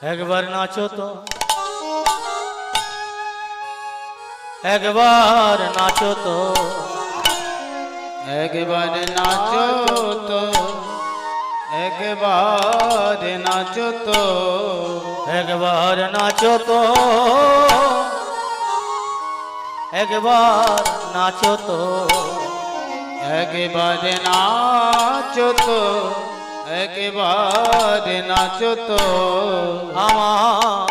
একবার নাচো তো, একবার নাচো তো, একবার নাচো তো, একবার নাচো তো, একবার নাচো তো, একবার নাচো তো, একবার নাচো তো, একবার নাচো তো, আমার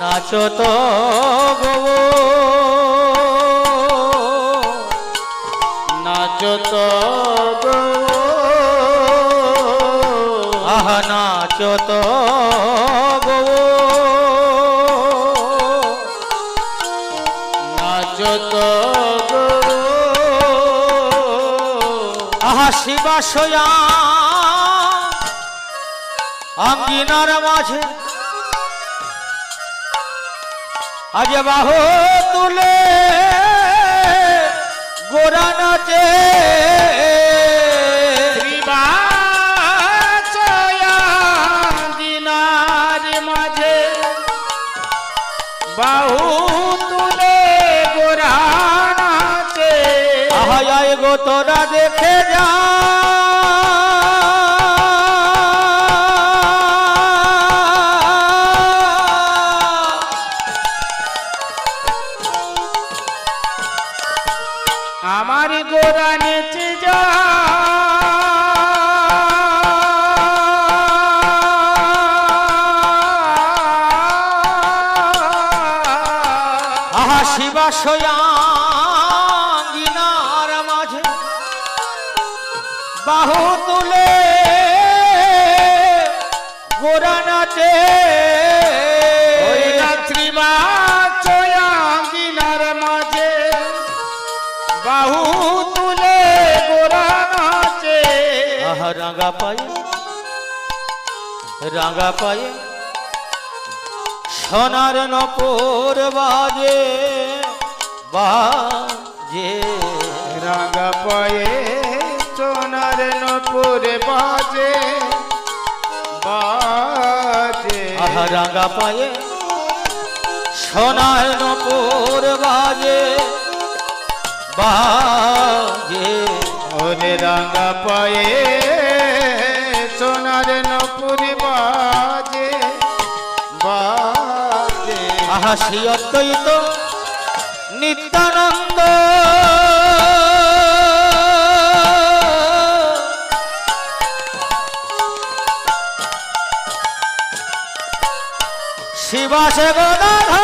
নাচো তো গো, নাচো তো গো, আহা নাচো তো গো, নাচো তো গো, আহা শিবাশয়া আঙ্গিনার মাঝে আজ বাহু তুলে গোরা নাচে, দিনার মাঝে বাহু তুলে গোরা নাচে, আহায় গো তোরা দেখে যা, আমার গোরা নেচে যা, আহা শিবাশয়া আঙ্গিনার মাঝে বাহু তুলে গোরা নাচে, ওই রাত্রিবাচয়াঙ্গিনার মাঝে বাহু তুলে গোরা নাচে, আহা রাঙা পায়ে, রাঙা পায়ে সোনার নপুর বাজে, বাজে রাঙা পায়ে সোনার নপুর বাজে, বাজে, আহা রাঙা পায়ে সোনার নপুর বাজে, বাজে ওরে রাঙা পায়ে সোনার নপুর বাজে, বাজে, আহা শ্রী অদ্বৈত নিত্যানন্দ শিবাসে গদাধর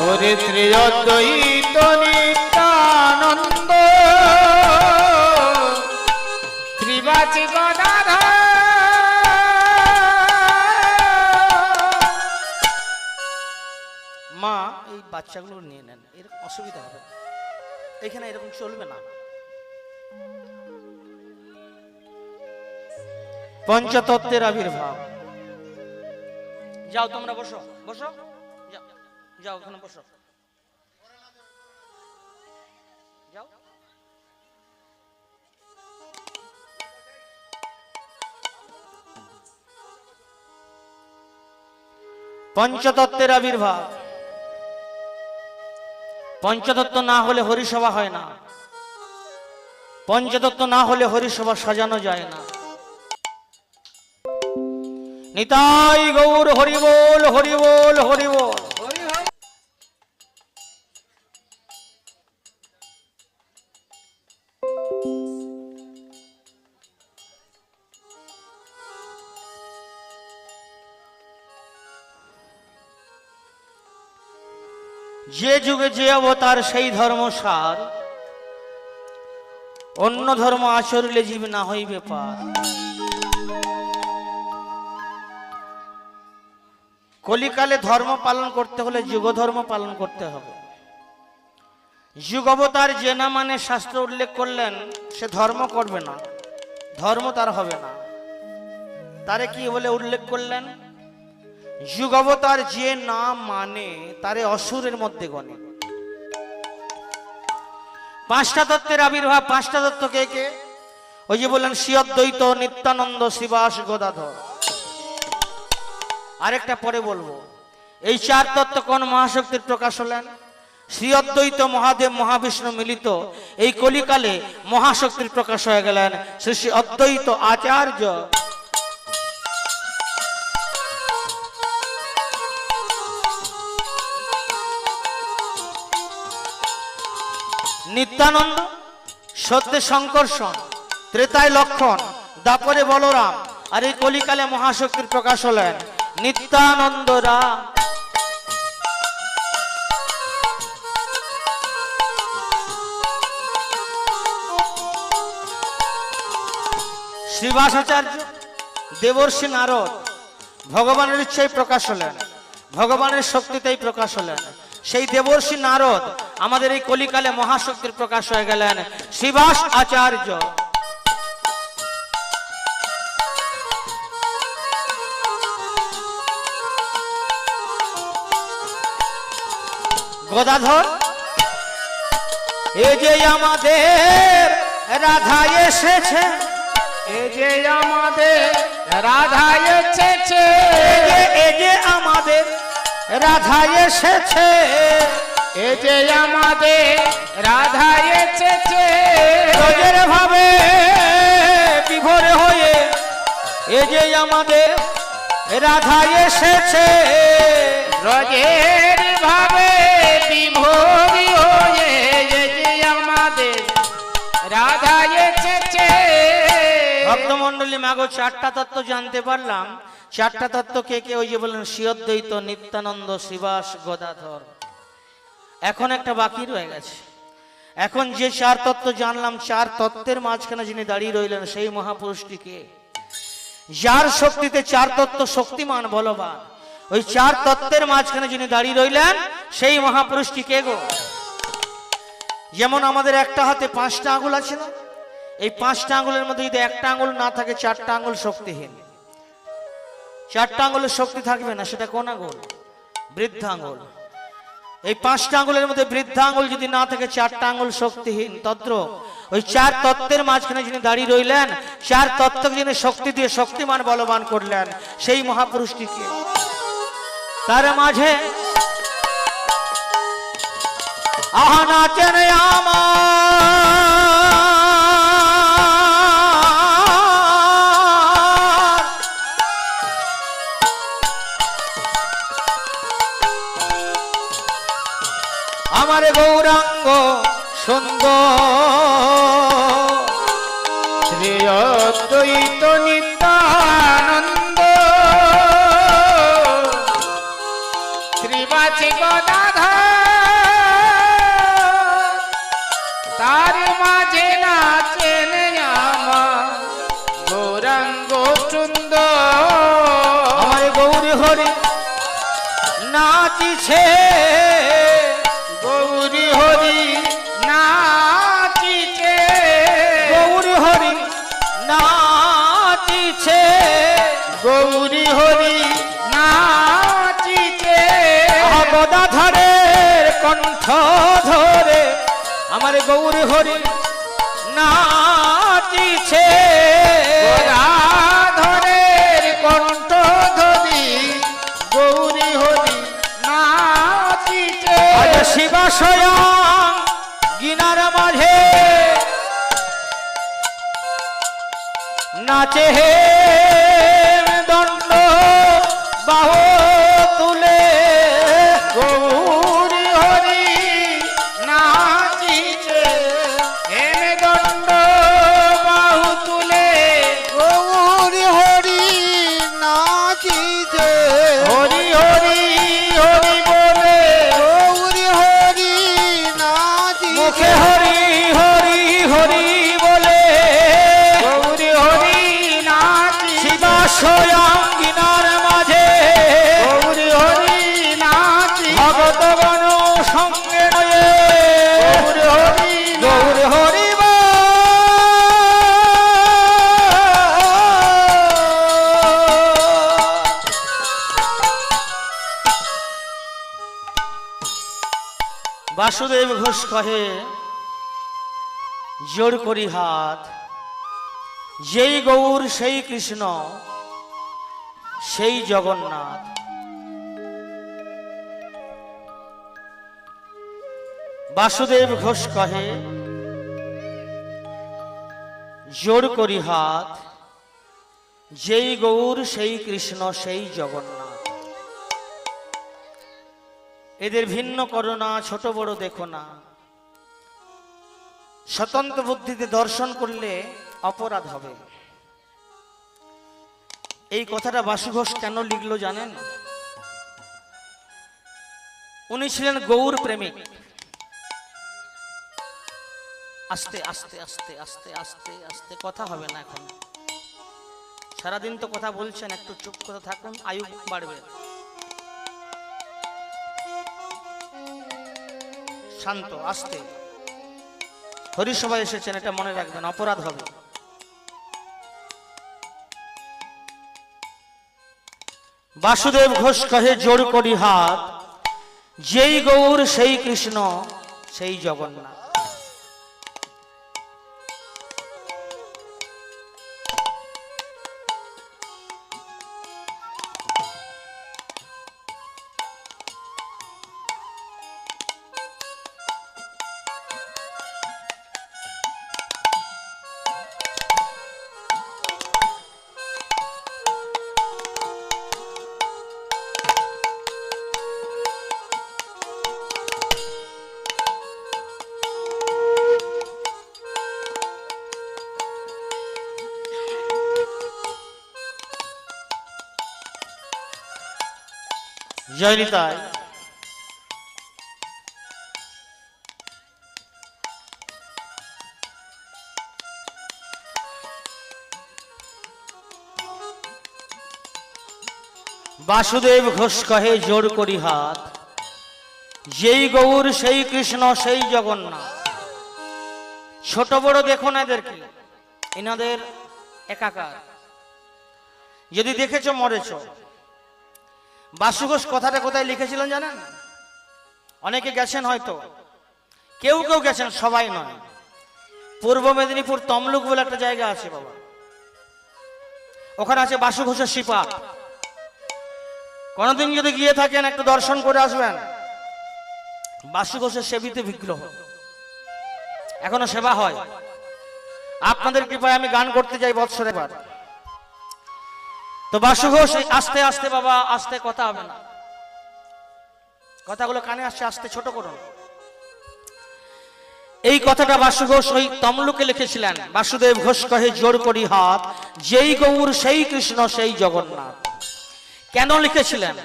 ওরে শ্রী অদ্বৈত নিত্যানন্দ শ্রীবাচী গদাধর, মা এই বাচ্চাগুলো নিয়ে নেন, এরকম অসুবিধা হবে, এখানে এরকম চলবে না। পঞ্চতত্ত্বের আবির্ভাব, যাও তোমরা বসো, বসো, যাও, যাও ওখানে বসো, যাও। পঞ্চতত্ত্বের আবির্ভাব, পঞ্চতত্ত্ব না হলে হরিসভা হয় না, পঞ্চতত্ত্ব না হলে হরিসভা সাজানো যায় না। নিতাই গৌর হরি বল, হরি বল, হরি বল। যে যুগে যে অবতার সেই ধর্ম সার, অন্য ধর্ম আচরিলে জীব না হইবে পার। কলিকালে ধর্ম পালন করতে হলে যুগ ধর্ম পালন করতে হবে। যুগ অবতার যে না মানে শাস্ত্র উল্লেখ করলেন সে ধর্ম করবে না, ধর্ম তার হবে না। তারে কি বলে উল্লেখ করলেন? যুগ অবতার যে না মানে তারে অসুরের মধ্যে গণে। পাঁচটা তত্ত্বের আবির্ভাব। পাঁচটা তত্ত্ব কে কে? ওই যে বললেন শ্রী অদ্বৈত, নিত্যানন্দ, শ্রীবাস, গদাধর। আরেকটা পরে বলবো। এই চার তত্ত্ব কোন মহাশক্তির প্রকাশ হলেন? শ্রী অদ্বৈত মহাদেব মহাবিষ্ণু মিলিত এই কলিকালে মহাশক্তির প্রকাশ হয়ে গেলেন শ্রী শ্রী অদ্বৈত আচার্য। নিত্যানন্দ, সত্যে সংকর্ষণ, ত্রেতায় লক্ষণ, দাপরে বলরাম, আর এই কলিকালে মহাশক্তির প্রকাশ হলেন নিত্যানন্দ রাম। শ্রীবাসাচার্য, দেবর্ষি নারদ, ভগবানের ইচ্ছায় প্রকাশ হলেন, ভগবানের শক্তিতেই প্রকাশ হলেন। সেই দেবর্ষি নারদ আমাদের এই কলিকালে মহাশক্তির প্রকাশ হয়ে গেলেন শ্রীবাস আচার্য। গদাধর, এ যে আমাদের রাধা এসেছে, এ যে আমাদের রাধা এসেছে, এ যে আমাদের রাধা এসেছে, এ যে আমাদের রাধা এসেছে, রোজের ভাবে বিভোর হয়ে এ যে আমাদের রাধা এসেছে, রজের ভাবে বিভোরি হয়ে এ যে আমাদের রাধা এসেছে। ভক্তমন্ডলী মাগো, চারটা তত্ত্ব জানতে পারলাম। চারটা তত্ত্ব কে কে? ওই যে বললেন শ্রী অদ্বৈত, নিত্যানন্দ, শ্রীবাস, গদাধর। এখন একটা বাকি রয়ে গেছে। এখন যে চার তত্ত্ব জানলাম, চার তত্ত্বের মাঝখানে যিনি দাঁড়িয়ে রইলেন সেই মহাপুরুষটি কে? যার শক্তিতে চার তত্ত্ব শক্তিমান বলবান, ওই চার তত্ত্বের মাঝখানে যিনি দাঁড়িয়ে রইলেন সেই মহাপুরুষটি কে গো? যেমন আমাদের একটা হাতে পাঁচটা আঙুল আছে না, এই পাঁচটা আঙুলের মধ্যে যদি একটা আঙুল না থাকে, চারটা আঙুল শক্তিহীন। চারটা আঙুলের শক্তি থাকবে না, সেটা কোন আঙুল? বৃদ্ধা আঙুল। এই পাঁচটা আঙুলের মধ্যে বৃদ্ধা আঙুল যদি না থাকে, চারটা আঙুল শক্তিহীন। তত্র ওই চার তত্ত্বের মাঝখানে যিনি দাঁড়িয়ে রইলেন, চার তত্ত্বকে যিনি শক্তি দিয়ে শক্তিমান বলবান করলেন, সেই মহাপুরুষটিকে। তার মাঝে আহা নাচেন আমার গৌরাঙ্গ সুন্দর, শ্রী অদ্বৈত নিত্যানন্দ, শ্রীবাচী গদাধর, তার মাঝে নাচেন আমার গৌরাঙ্গ সুন্দর। আমার গৌরী হরি নাচিছে, গৌরী হরি নাচিছে, গৌরী হরি নাচিছে, গৌরী হরি নাচিছে, গদাধরের কণ্ঠ ধরে আমার গৌরী হরি নাচিছে, গদাধরের কণ্ঠ ধরি গৌরী হরি নাচিছে। আজ শিবা স্বয়ং গিনার মাঝে নাচে হে দণ্ড বাহু তুলে, গৌরী হরি নাচিছে, হেমে দণ্ড বাহু তুলে, গৌরী হরি নাচিছে, হরি হরি হরি বলে, গৌরী হরি নাচিছে, মুখে হরি হরি হরি বলে, গৌরী হরি নাচি, শিবা স্বয়ং গিনার মাঝে গৌরী হরি নাচি, ভগতগণ সঙ্গে রয়ে গৌরী হরি গৌর হরি বাসুদেব ঘোষ কহে জোর করি হাত, যেই গৌর সেই কৃষ্ণ সেই জগন্নাথ। বাসুদেব ঘোষ কহে জোর করি হাত, যেই গৌর সেই কৃষ্ণ সেই জগন্নাথ। এদের ভিন্ন করো না, ছোট বড় দেখো না, স্বতন্ত্র বুদ্ধিতে দর্শন করলে অপরাধ হবে। এই কথাটা বাসু ঘোষ কেন লিখলো জানেন? উনি ছিলেন গৌর প্রেমিক। আস্তে আস্তে আস্তে আস্তে আস্তে আস্তে, কথা হবে না এখন, সারাদিন তো কথা বলছেন, একটু চুপ করে থাকুন, আয়ু বাড়বে। শান্ত আস্তে, হরিসভায় এসেছেন, এটা মনে রাখবেন, অপরাধ হবে। বাসুদেব ঘোষ কহে জোর করি হাত, যেই গৌর সেই কৃষ্ণ সেই জগন্নাথ। জয় নিতাই। বাসুদেব ঘোষ কহে জোর করি হাত, যেই গৌর সেই কৃষ্ণ সেই জগন্নাথ। ছোট বড় দেখো না এদেরকে, এনাদের একাকার। যদি দেখেছ মরেছ। বাসু ঘোষ কথাটা কোথায় লিখেছিলেন জানেন? অনেকে গেছেন হয়তো, কেউ কেউ গেছেন, সবাই নয়। পূর্ব মেদিনীপুর তমলুক বলে একটা জায়গা আছে বাবা, ওখানে আছে বাসু ঘোষের শিপাট। কোনদিন যদি গিয়ে থাকেন একটু দর্শন করে আসবেন। বাসু ঘোষের সেবিত বিগ্রহ এখনো সেবা হয়। আপনাদের কৃপায় আমি গান করতে যাই বৎসরে বার। তো বাসু ঘোষ আস্তে আস্তে বাবা, আস্তে, কথা হবে না, কথাগুলো কানে আসছে, আস্তে ছোট করুন। এই কথাটা বাসু ঘোষ ওই তমলুকে লিখেছিলেন। বাসুদেব ঘোষ কহে জোর করি হাত, যেই গৌর সেই কৃষ্ণ সেই জগন্নাথ। কেন লিখেছিলেন?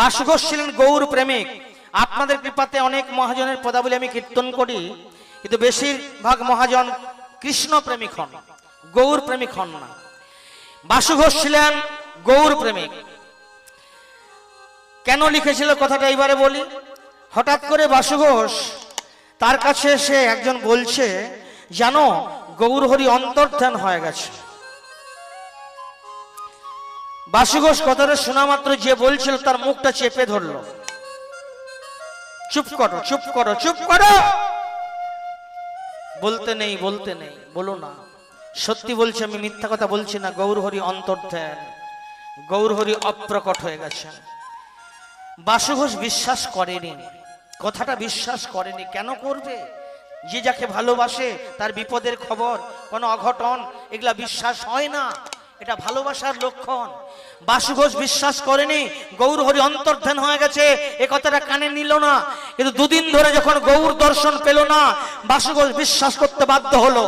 বাসু ঘোষ ছিলেন গৌর প্রেমিক। আপনাদের কৃপাতে অনেক মহাজনের পদাবলী আমি কীর্তন করি, কিন্তু বেশিরভাগ মহাজন কৃষ্ণ প্রেমিক হন, গৌর প্রেমিক হন না। বাসু ঘোষ ছিলেন গৌর প্রেমিক। কেন লিখেছিল কথাটা এইবারে বলি। হঠাৎ করে বাসু ঘোষ তার কাছে এসে একজন বলছে, জানো গৌর হরি অন্তর্ধান হয়ে গেছে। বাসু ঘোষ কথাটা শোনা মাত্র যে বলছিল তার মুখটা চেপে ধরলো। চুপ করো, চুপ করো, চুপ করো, বলতে নেই, বলতে নেই, বলো না। সত্যি বলছি, আমি মিথ্যা কথা বলছি না। গৌর হরি অন্তর্ধান, গৌর হরি অপ্রকট হয়ে গেছে। বাসু ঘোষ বিশ্বাস করেনি, কথাটা বিশ্বাস করেনি। কেন করবে? যে যাকে ভালোবাসে তার বিপদের খবর, কোনো অঘটন, এগুলা বিশ্বাস হয় না, এটা ভালোবাসার লক্ষণ। বাসু ঘোষ বিশ্বাস করেনি গৌর হরি অন্তর্ধান হয়ে গেছে, এ কথাটা কানে নিল না। কিন্তু দুদিন ধরে যখন গৌর দর্শন পেল না, বাসু ঘোষ বিশ্বাস করতে বাধ্য হলো।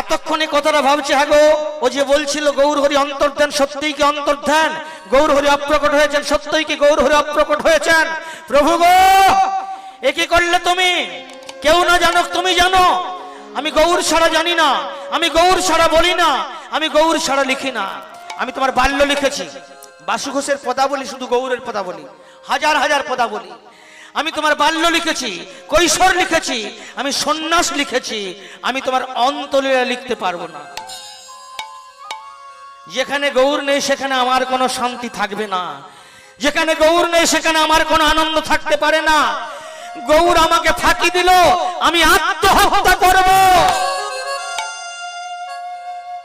এতক্ষণে কথাটা ভাবছে, হ্যাঁ গো, ও যে বলছিল গৌর হরি অন্তর্ধান, সত্যিই কি অন্তর্ধান? গৌর হরি অপ্রকট হয়েছেন, সত্যিই কি গৌর হরি অপ্রকট হয়েছেন? প্রভু গো, এ কি করলে তুমি? কেউ না জানুক, তুমি জানো। আমি গৌর ছাড়া জানি না, আমি গৌর ছাড়া বলি না, আমি গৌর ছাড়া লিখি না। আমি তোমার বাল্য লিখেছি। বাসু ঘোষের পদাবলী শুধু গৌরের পদাবলী, হাজার হাজার পদাবলী। আমি তোমার বাল্য লিখেছি, কৈশোর লিখেছি, আমি সন্ন্যাস লিখেছি, আমি তোমার অন্তলীলা লিখতে পারবো না। যেখানে গৌর নেই সেখানে আমার কোনো শান্তি থাকবে না, যেখানে গৌর নেই সেখানে আমার কোনো আনন্দ থাকতে পারে না। গৌর আমাকে ফাঁকি দিল, আমি আত্মহত্যা করব।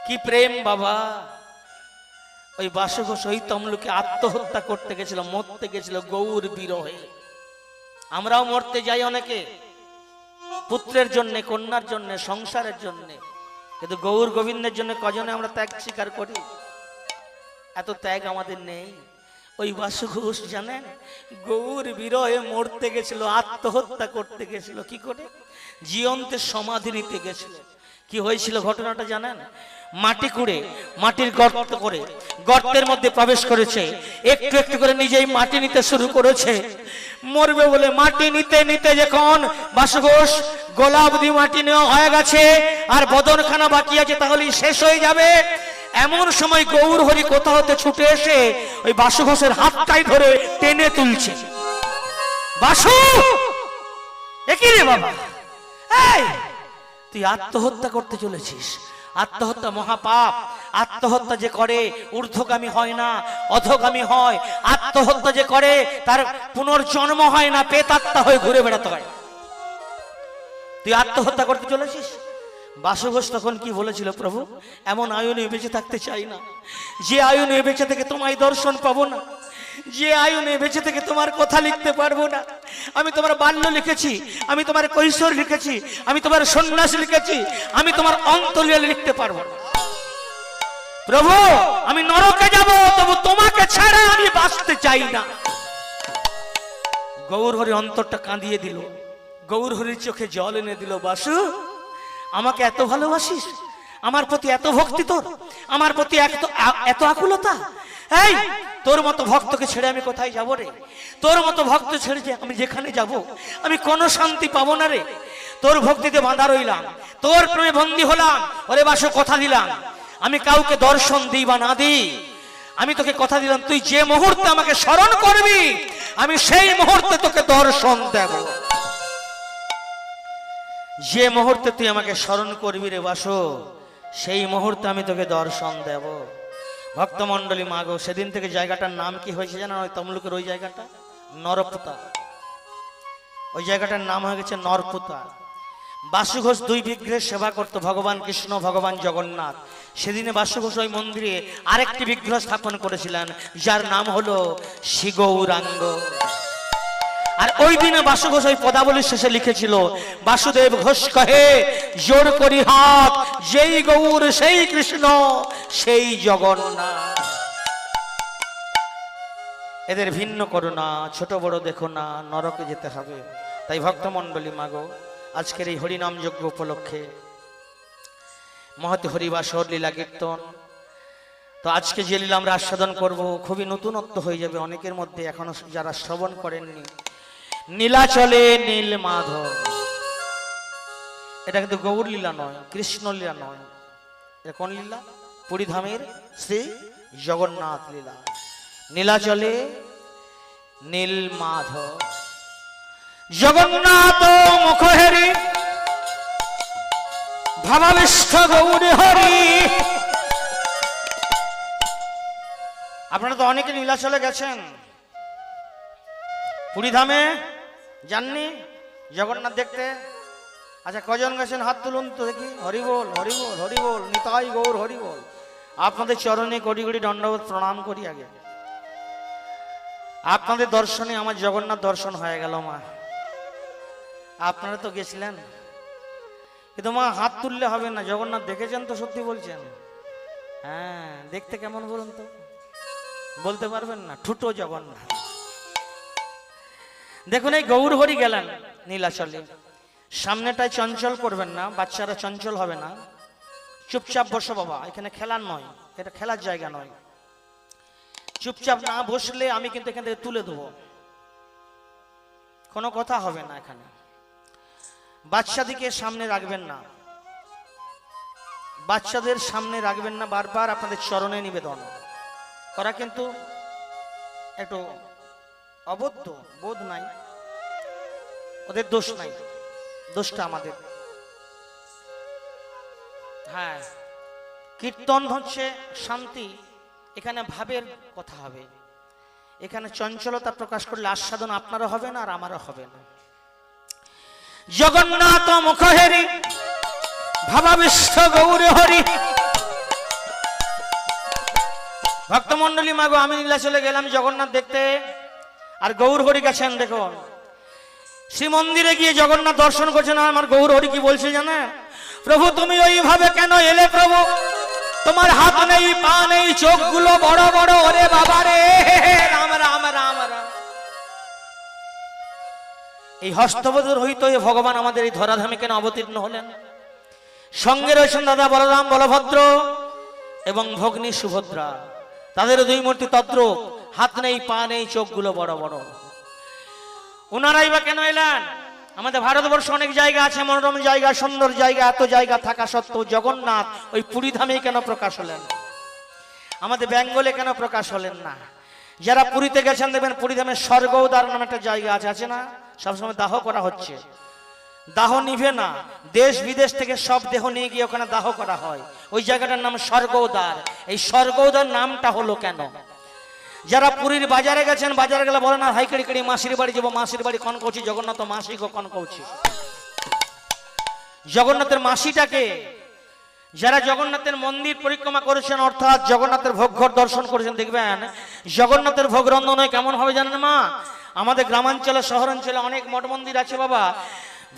কি প্রেম বাবা! ওই বাসুঘোষ ওই তমলুকে আত্মহত্যা করতে গেছিল, মরতে গেছিল গৌর বিরহে। আমরাও মরতে যাই অনেকে, পুত্রের জন্য, কন্যার জন্য, সংসারের জন্য, কিন্তু গৌর গোবিন্দের জন্য কজনে আমরা ত্যাগ স্বীকার করি? এত ত্যাগ আমাদের নেই। ওই বাসুঘোষ জানেন গৌর বিরহে মরতে গেছিল, আত্মহত্যা করতে গেছিল। কি করে? জীবন্তের সমাধি নিতে গেছিল। কি হয়েছিল ঘটনাটা জানেন? মাটি কুড়ে, মাটির গর্ত করে গর্তের মধ্যে প্রবেশ করেছে, একটু একটু করে নিজেই মাটি নিতে শুরু করেছে। মরবে বলে মাটি নিতে নিতে যখন বাসুঘোষ গোলাপ দি মাটি নেওয়া হয়ে গেছে, আর বদনখানা বাকি আছে, তাহলেই শেষ হয়ে যাবে। এমন সময় গৌর হরি কোথা হতে ছুটে এসে ওই বাসুঘোষের হাতটাই ধরে টেনে তুলছে। বাসু, একই রে বাবা, এই তুই আত্মহত্যা করতে চলেছিস। আত্মহত্যা মহাপাপ। আত্মহত্যা যে করে ঊর্ধ্বগামী হয় না, অধোগামী হয়। আত্মহত্যা যে করে তার পুনর্জন্ম হয় না, প্রেতাত্মা হয়ে ঘুরে বেড়াতে হয়। তুই আত্মহত্যা করতে চলেছিস। বাসুঘোষ তখন কি বলেছিল? প্রভু, এমন আয়ু নিয়ে বেঁচে থাকতে চাই না, যে আয়ু নিয়ে বেঁচে থেকে তোমায় দর্শন পাবো না, যে আয়ু নিয়ে বেঁচে থেকে তোমার কথা লিখতে পারবো না। আমি তোমার বাল্য লিখেছি, আমি তোমার কৈশোর লিখেছি, আমি তোমার সন্ন্যাস লিখেছি, আমি তোমার অন্তলীয় লিখতে পারবো না। প্রভু, আমি নরকে যাব, তবু তোমাকে ছাড়া আমি বাঁচতে চাই না। গৌর হরি অন্তরটা কাঁদিয়ে দিল, গৌর হরির চোখে জল এনে দিল। বাসু, আমাকে এত ভালোবাসিস, আমার প্রতি এত ভক্তি তোর, আমার প্রতি এত আকুলতা। এই তোর মতো ভক্তকে ছেড়ে আমি কোথায় যাব রে? তোর মতো ভক্ত ছেড়ে যে আমি যেখানে যাব আমি কোনো শান্তি পাবো না রে। তোর ভক্তিতে বাঁধা রইলাম, তোর প্রেমে বন্দী হলাম। ওরে বাসু, কথা দিলাম আমি কাউকে দর্শন দিই বা না দিই, আমি তোকে কথা দিলাম তুই যে মুহূর্তে আমাকে স্মরণ করবি আমি সেই মুহূর্তে তোকে দর্শন দেব। যে মুহূর্তে তুই আমাকে স্মরণ করবি রে বাসু, সেই মুহূর্তে আমি তোকে দর্শন দেব। ভক্তমণ্ডলী মাগো, সেদিন থেকে জায়গাটার নাম কি হয়েছে জানেন? ওই তমলুকের ওই জায়গাটা নরপুতা, ওই জায়গাটার নাম হয়ে গেছে নরপুতা। বাসুঘোষ দুই বিগ্রহের সেবা করত, ভগবান কৃষ্ণ, ভগবান জগন্নাথ। সেদিনে বাসুঘোষ ওই মন্দিরে আরেকটি বিগ্রহ স্থাপন করেছিলেন, যার নাম হলো শ্রী গৌরাঙ্গ। আর ওই দিনে বাসুঘোষ ওই পদাবলীর শেষে লিখেছিল, বাসুদেব ঘোষ কহে জোর করি হাত, যেই গৌর সেই কৃষ্ণ সেই জগন্নাথ। এদের ভিন্ন করো না, ছোট বড় দেখো না, নরকে যেতে হবে। তাই ভক্তমণ্ডলী মাগো, আজকের এই হরিনাম যজ্ঞ উপলক্ষে মহতি হরিবাসর লীলা কীর্তন, তো আজকে যে লীলা আমরা আস্বাদন করব খুবই নতুনত্ব হয়ে যাবে অনেকের মধ্যে, এখনো যারা শ্রবণ করেননি। নীলাচলে নীল মাধব, এটা কিন্তু গৌর লীলা নয়, কৃষ্ণ লীলা নয়। এটা কোন লীলা? পুরীধামের শ্রী জগন্নাথ লীলা। নীলাচলে নীল মাধব, জগন্নাথ মুখহেরি ভাবাবিষ্ঠ গৌরী হরি। আপনারা তো অনেকে নীলাচলে গেছেন, পুরীধামে যাননি জগন্নাথ দেখতে? আচ্ছা, কজন গেছেন হাত তুলুন তো দেখি। হরি বল, হরি বল, হরি বল, নিতাই গৌর হরি বল। আপনাদের চরণে কোটি কোটি দণ্ডবোধ প্রণাম করি। আগে আপনাদের দর্শনে আমার জগন্নাথ দর্শন হয়ে গেল মা। আপনারা তো গেছিলেন, কিন্তু মা হাত তুললে হবে না। জগন্নাথ দেখেছেন তো? সত্যি বলছেন? হ্যাঁ, দেখতে কেমন বলুন তো? বলতে পারবেন না? ঠুটো জগন্নাথ। দেখুন, এই গৌর হরি গেলেন নীলাচলে, সামনেটায় চঞ্চল করবেন না, বাচ্চারা চঞ্চল হবে না। চুপচাপ বসো বাবা, এখানে খেলার নয়, এটা খেলার জায়গা নয়। চুপচাপ না বসলে আমি কিন্তু এখান থেকে তুলে দেবো, কোনো কথা হবে না। এখানে বাচ্চাদিকে সামনে রাখবেন না, বাচ্চাদের সামনে রাখবেন না। বারবার আপনাদের চরণে নিবেদন করা কিন্তু একটু অবদ্ধ বোধ নাই, ওদের দোষ নাই, দোষটা আমাদের। হ্যাঁ, কীর্তন হচ্ছে শান্তি, এখানে ভাবের কথা হবে। এখানে চঞ্চলতা প্রকাশ করলে আস্বাদন আপনারও হবে না আর আমারও হবে না। জগন্নাথ মুখহেরি ভাবাবিষ্ট গৌর হরি। ভক্তমন্ডলী মাগো, আমি নীলা চলে গেলাম জগন্নাথ দেখতে, আর গৌর হরি গেছেন। দেখো শ্রী মন্দিরে গিয়ে জগন্নাথ দর্শন করছেন, আর আমার গৌর হরি কি বলছে জানে? প্রভু তুমি ওইভাবে কেন এলে প্রভু? তোমার হাত নেই, পা নেই, চোখগুলো বড় বড়, ওরে বাবা রে, রাম রাম রাম রাম। এই হস্তবদর হইতে ভগবান আমাদের এই ধরাধামে কেন অবতীর্ণ হলেন? সঙ্গে রয়েছেন দাদা বলরাম বলভদ্র এবং ভগ্নী সুভদ্রা, তাদের দুই মূর্তি তদ্রূপ, হাত নেই, পা নেই, চোখগুলো বড় বড়। ওনারাই বা কেন এলেন? আমাদের ভারতবর্ষে অনেক জায়গা আছে, মনোরম জায়গা, সুন্দর জায়গা, এত জায়গা থাকা সত্ত্বেও জগন্নাথ ওই পুরী ধামেই কেন প্রকাশ হলেন? আমাদের বেঙ্গলে কেন প্রকাশ হলেন না? যারা পুরীতে গেছেন দেখবেন পুরী ধামে স্বর্গদ্বার নামে একটা জায়গা আছে না? সবসময় দাহ করা হচ্ছে, দাহ নিভে না, দেশ বিদেশ থেকে সব দেহ নিয়ে গিয়ে ওখানে দাহ করা হয়। ওই জায়গাটার নাম স্বর্গদ্বার। এই স্বর্গদ্বার নামটা হলো কেন? যারা পুরীর বাজারে গেছেন, বাজারে গেলে বলে না হাইকাড়ি কাড়ি মাসির বাড়ি যাবো, মাসির বাড়ি কন কৌছি, জগন্নাথ মাসি গো কন কৌছি। জগন্নাথের মাসিটাকে, যারা জগন্নাথের মন্দির পরিক্রমা করেছেন অর্থাৎ জগন্নাথের ভোগ ঘর দর্শন করেছেন, দেখবেন জগন্নাথের ভোগ রন্ধন হয় কেমন হবে জানেন মা? আমাদের গ্রামাঞ্চলে শহরাঞ্চলে অনেক মঠ মন্দির আছে বাবা,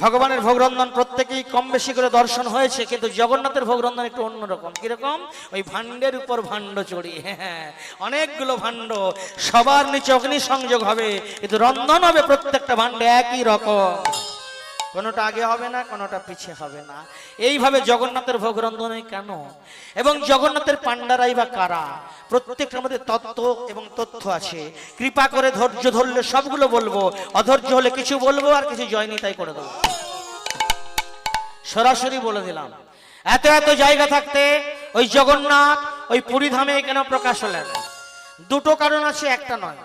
ভগবানের ভোগ রন্ধন প্রত্যেকেই কম বেশি করে দর্শন হয়েছে, কিন্তু জগন্নাথের ভোগ রন্ধন একটু অন্যরকম। কিরকম? ওই ভাণ্ডের উপর ভাণ্ড চড়ি, হ্যাঁ, অনেকগুলো ভাণ্ড, সবার নিচে অগ্নি সংযোগ হবে, কিন্তু রন্ধন হবে প্রত্যেকটা ভাণ্ডে একই রকম, কোনোটা আগে হবে না, কোনোটা পিছিয়ে হবে না। এইভাবে জগন্নাথের ভোগ রন্ধন কেন? এবং জগন্নাথের পাণ্ডারাই বা কারা? প্রত্যেকটার মধ্যে তত্ত্ব এবং তথ্য আছে। কৃপা করে ধৈর্য ধরলে সবগুলো বলবো, অধৈর্য হলে কিছু বলবো আর কিছু জয়নি তাই করে দেবো। সরাসরি বলে দিলাম, এত এত জায়গা থাকতে ওই জগন্নাথ ওই পুরী ধামে কেন প্রকাশ হলেন? দুটো কারণ আছে, একটা নয়।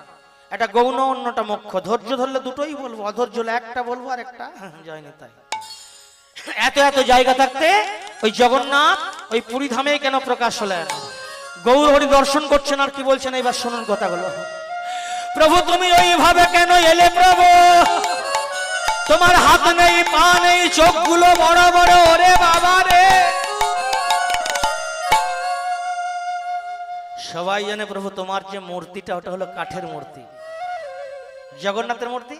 এটা গৌণ, অন্যটা মুখ্য। ধৈর্য ধরলে দুটোই বলবো, অধৈর্য হলে একটা বলবো আর একটা জয়নি তাই। এত এত জায়গা থাকতে ওই জগন্নাথ ওই পুরী ধামে কেন প্রকাশ হলেন? গৌর হরি দর্শন করছেন, আর কি বলছেন এবার শুনুন কথাগুলো। প্রভু তুমি ওইভাবে কেন এলে প্রভু? তোমার হাত নেই, পা নেই, চোখগুলো বড় বড়, ওরে বাবা রে। সবাই জানে প্রভু তোমার যে মূর্তিটা ওটা হলো কাঠের মূর্তি। জগন্নাথের মূর্তি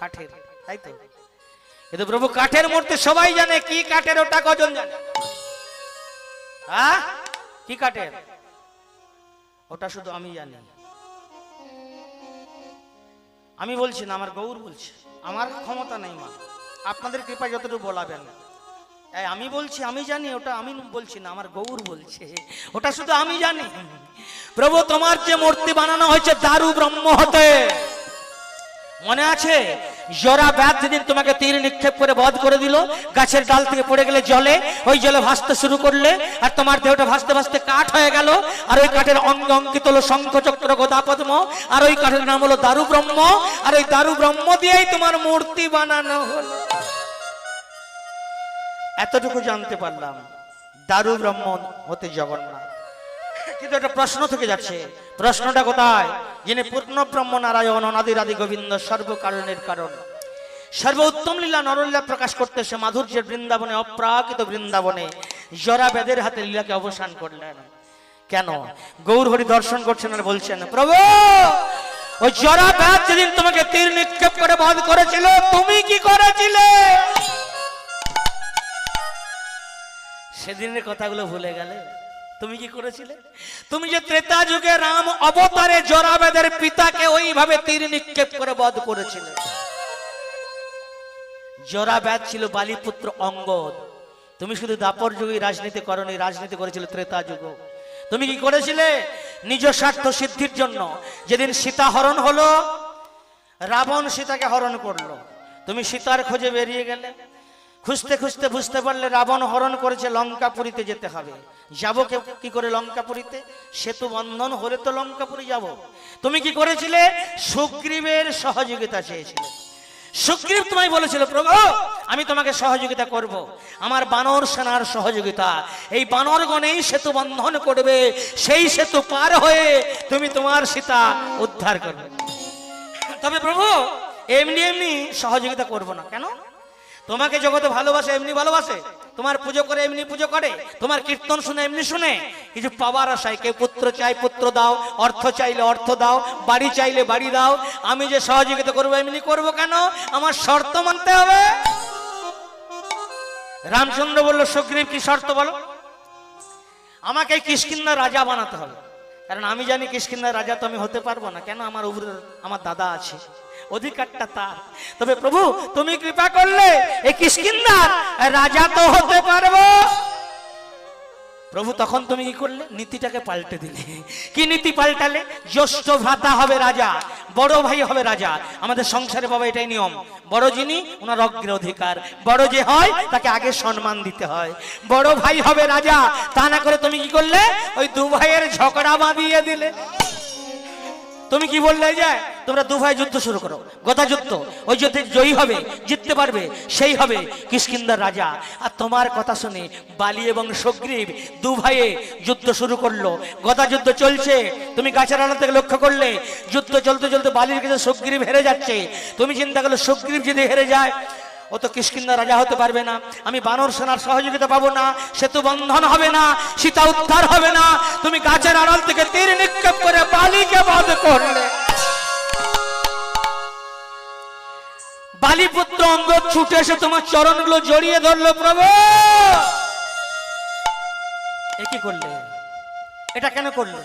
কাঠের, তাই তো? কিন্তু প্রভু কাঠের মূর্তি সবাই জানে। কি কাঠের ওটা কজন জানে? হ্যাঁ, কি কাঠের ওটা? শুধু আমি জানি। আমি বলছি না, আমার গৌর বলছে। আমার ক্ষমতা নেই মা, আপনাদের কৃপা যতটুকু বলাবেন। আমি বলছি আমি জানি, ওটা আমি বলছি না, আমার গৌর বলছে ওটা শুধু আমি জানি। প্রভু তোমার যে মূর্তি বানানো হয়েছে দারু ব্রহ্ম হতে, মনে আছে? জরা ব্যাধ যেদিন তোমাকে তীর নিক্ষেপ করে বধ করে দিল, গাছের ডাল থেকে পড়ে গেলে জলে, ওই জলে ভাসতে শুরু করলে, আর তোমার দেহটা ভাসতে ভাসতে কাঠ হয়ে গেল, আর ওই কাঠের অঙ্গ অঙ্কিত হলো শঙ্খ চক্র গদা পদ্ম, আর ওই কাঠের নাম হলো দারু ব্রহ্ম, আর ওই দারু ব্রহ্ম দিয়েই তোমার মূর্তি বানানো হলো। এতটুকু জানতে পারলাম, দারু ব্রহ্ম হতে জগন্নাথ। কিন্তু একটা প্রশ্ন থেকে যাচ্ছে, প্রশ্নটা কোথায়? যিনি পূর্ণ ব্রহ্ম নারায়ণ, অনাদির আদি গোবিন্দ, সর্বকারণের কারণ, সর্ব উত্তম লীলা নরলীলা প্রকাশ করতে সে মাধুর্যের বৃন্দাবনে, অপ্রাকৃত বৃন্দাবনে জরা বেদের হাতে লীলাকে অবসান করলেন কেন? গৌর হরি দর্শন করছেন আর বলছেন, প্রভু ওই জরা বেদ যেদিন তোমাকে তীর নিক্ষেপ করে বধ করেছিল, তুমি কি করেছিলে? সেদিনের কথাগুলো ভুলে গেলে? তুমি কি করেছিলে? তুমি যে ত্রেতা যুগে রাম অবতারে জরাবেদের পিতাকে ওইভাবে তীর নিক্ষেপ করে বধ করেছিলে। জরাবেদ ছিল বালিপুত্র অঙ্গদ। তুমি শুধু দাপর যুগে রাজনীতি করনি, রাজনীতি করেছিল ত্রেতা যুগ। তুমি কি করেছিলে? নিজ স্বার্থ সিদ্ধির জন্য যেদিন সীতা হরণ হলো, রাবণ সীতাকে হরণ করলো, তুমি সীতার খোঁজে বেরিয়ে গেলে। খুঁজতে খুঁজতে বুঝতে পারলে রাবণ হরণ করেছে, লঙ্কাপুরীতে যেতে হবে। যাবো কি করে লঙ্কাপুরীতে? সেতু বন্ধন হলে তো লঙ্কাপুরী যাব। তুমি কি করেছিলে? সুগ্রীবের সহযোগিতা চেয়েছিলে। সুগ্রীব তোমায় বলেছিল, প্রভু আমি তোমাকে সহযোগিতা করব, আমার বানর সেনার সহযোগিতা, এই বানরগণেই সেতু বন্ধন করবে, সেই সেতু পার হয়ে তুমি তোমার সীতা উদ্ধার করবে। তবে প্রভু এমনি এমনি সহযোগিতা করব না। কেন? তোমাকে জগতে ভালোবাসে এমনি ভালোবাসে, তোমার পুজো করে এমনি পুজো করে, তোমার কীর্তন শুনে এমনি শুনে। কিছু পাওয়ার আশায় কেউ পুত্র চাই পুত্র দাও, অর্থ চাইলে অর্থ দাও, বাড়ি চাইলে বাড়ি দাও। আমি যে সহযোগিতা করবো এমনি করবো কেন? আমার শর্ত মানতে হবে। রামচন্দ্র বলল, সুগ্রীব কি শর্ত বলো? আমাকে কিষ্কিন্ধার রাজা বানাতে হবে, কারণ আমি জানি কিষ্কিন্ধার রাজা তো আমি হতে পারবো না। কেন? আমার উপরে আমার দাদা আছে, অধিকারটা তার। তবে প্রভু তুমি কৃপা করলে এই কিষ্কিন্ধার রাজা তো হতে পারবো। প্রভু তখন তুমি কি করলে? নীতিটাকে পাল্টে দিলে। কি নীতি পাল্টালে? জ্যেষ্ঠ ভ্রাতা হবে রাজা, বড় ভাই হবে রাজা। আমাদের সংসারে বাবা এটাই নিয়ম, বড় যিনি ওনার অগ্রাধিকার, বড় যে হয় তাকে আগে সম্মান দিতে হয়। বড় ভাই হবে রাজা, তা না করে তুমি কি করলে? ওই দু ভাইয়ের ঝগড়া বাঁধিয়ে দিলে। তুমি কি বললে? যে তোমরা দু ভাই যুদ্ধ শুরু করো, গদা যুদ্ধ। ওই যুদ্ধে জয়ী হবে, জিততে পারবে, সেই হবে কিষ্কিন্ধার রাজা। আর তোমার কথা শুনে বালি এবং সুগ্রীব দু ভাইয়ে যুদ্ধ শুরু করলো। গদা যুদ্ধ চলছে, তুমি গাছের আড়াল থেকে লক্ষ্য করলে যুদ্ধ চলতে চলতে বালির কাছে সুগ্রীব হেরে যাচ্ছে। তুমি চিন্তা করলে সুগ্রীব যদি হেরে যায় ও তো কিষ্কিন্ধার রাজা হতে পারবে না, আমি বানর সেনার সহযোগিতা পাবো না, সেতু বন্ধন হবে না, সীতা উদ্ধার হবে না। তুমি গাছের আড়াল থেকে তীর নিক্ষেপ করে বালিকে বধ করলে। বালিপুত্র অঙ্গদ ছুটে এসে তোমার চরণগুলো জড়িয়ে ধরলো। প্রভু এ কি করলে? এটা কেন করলে?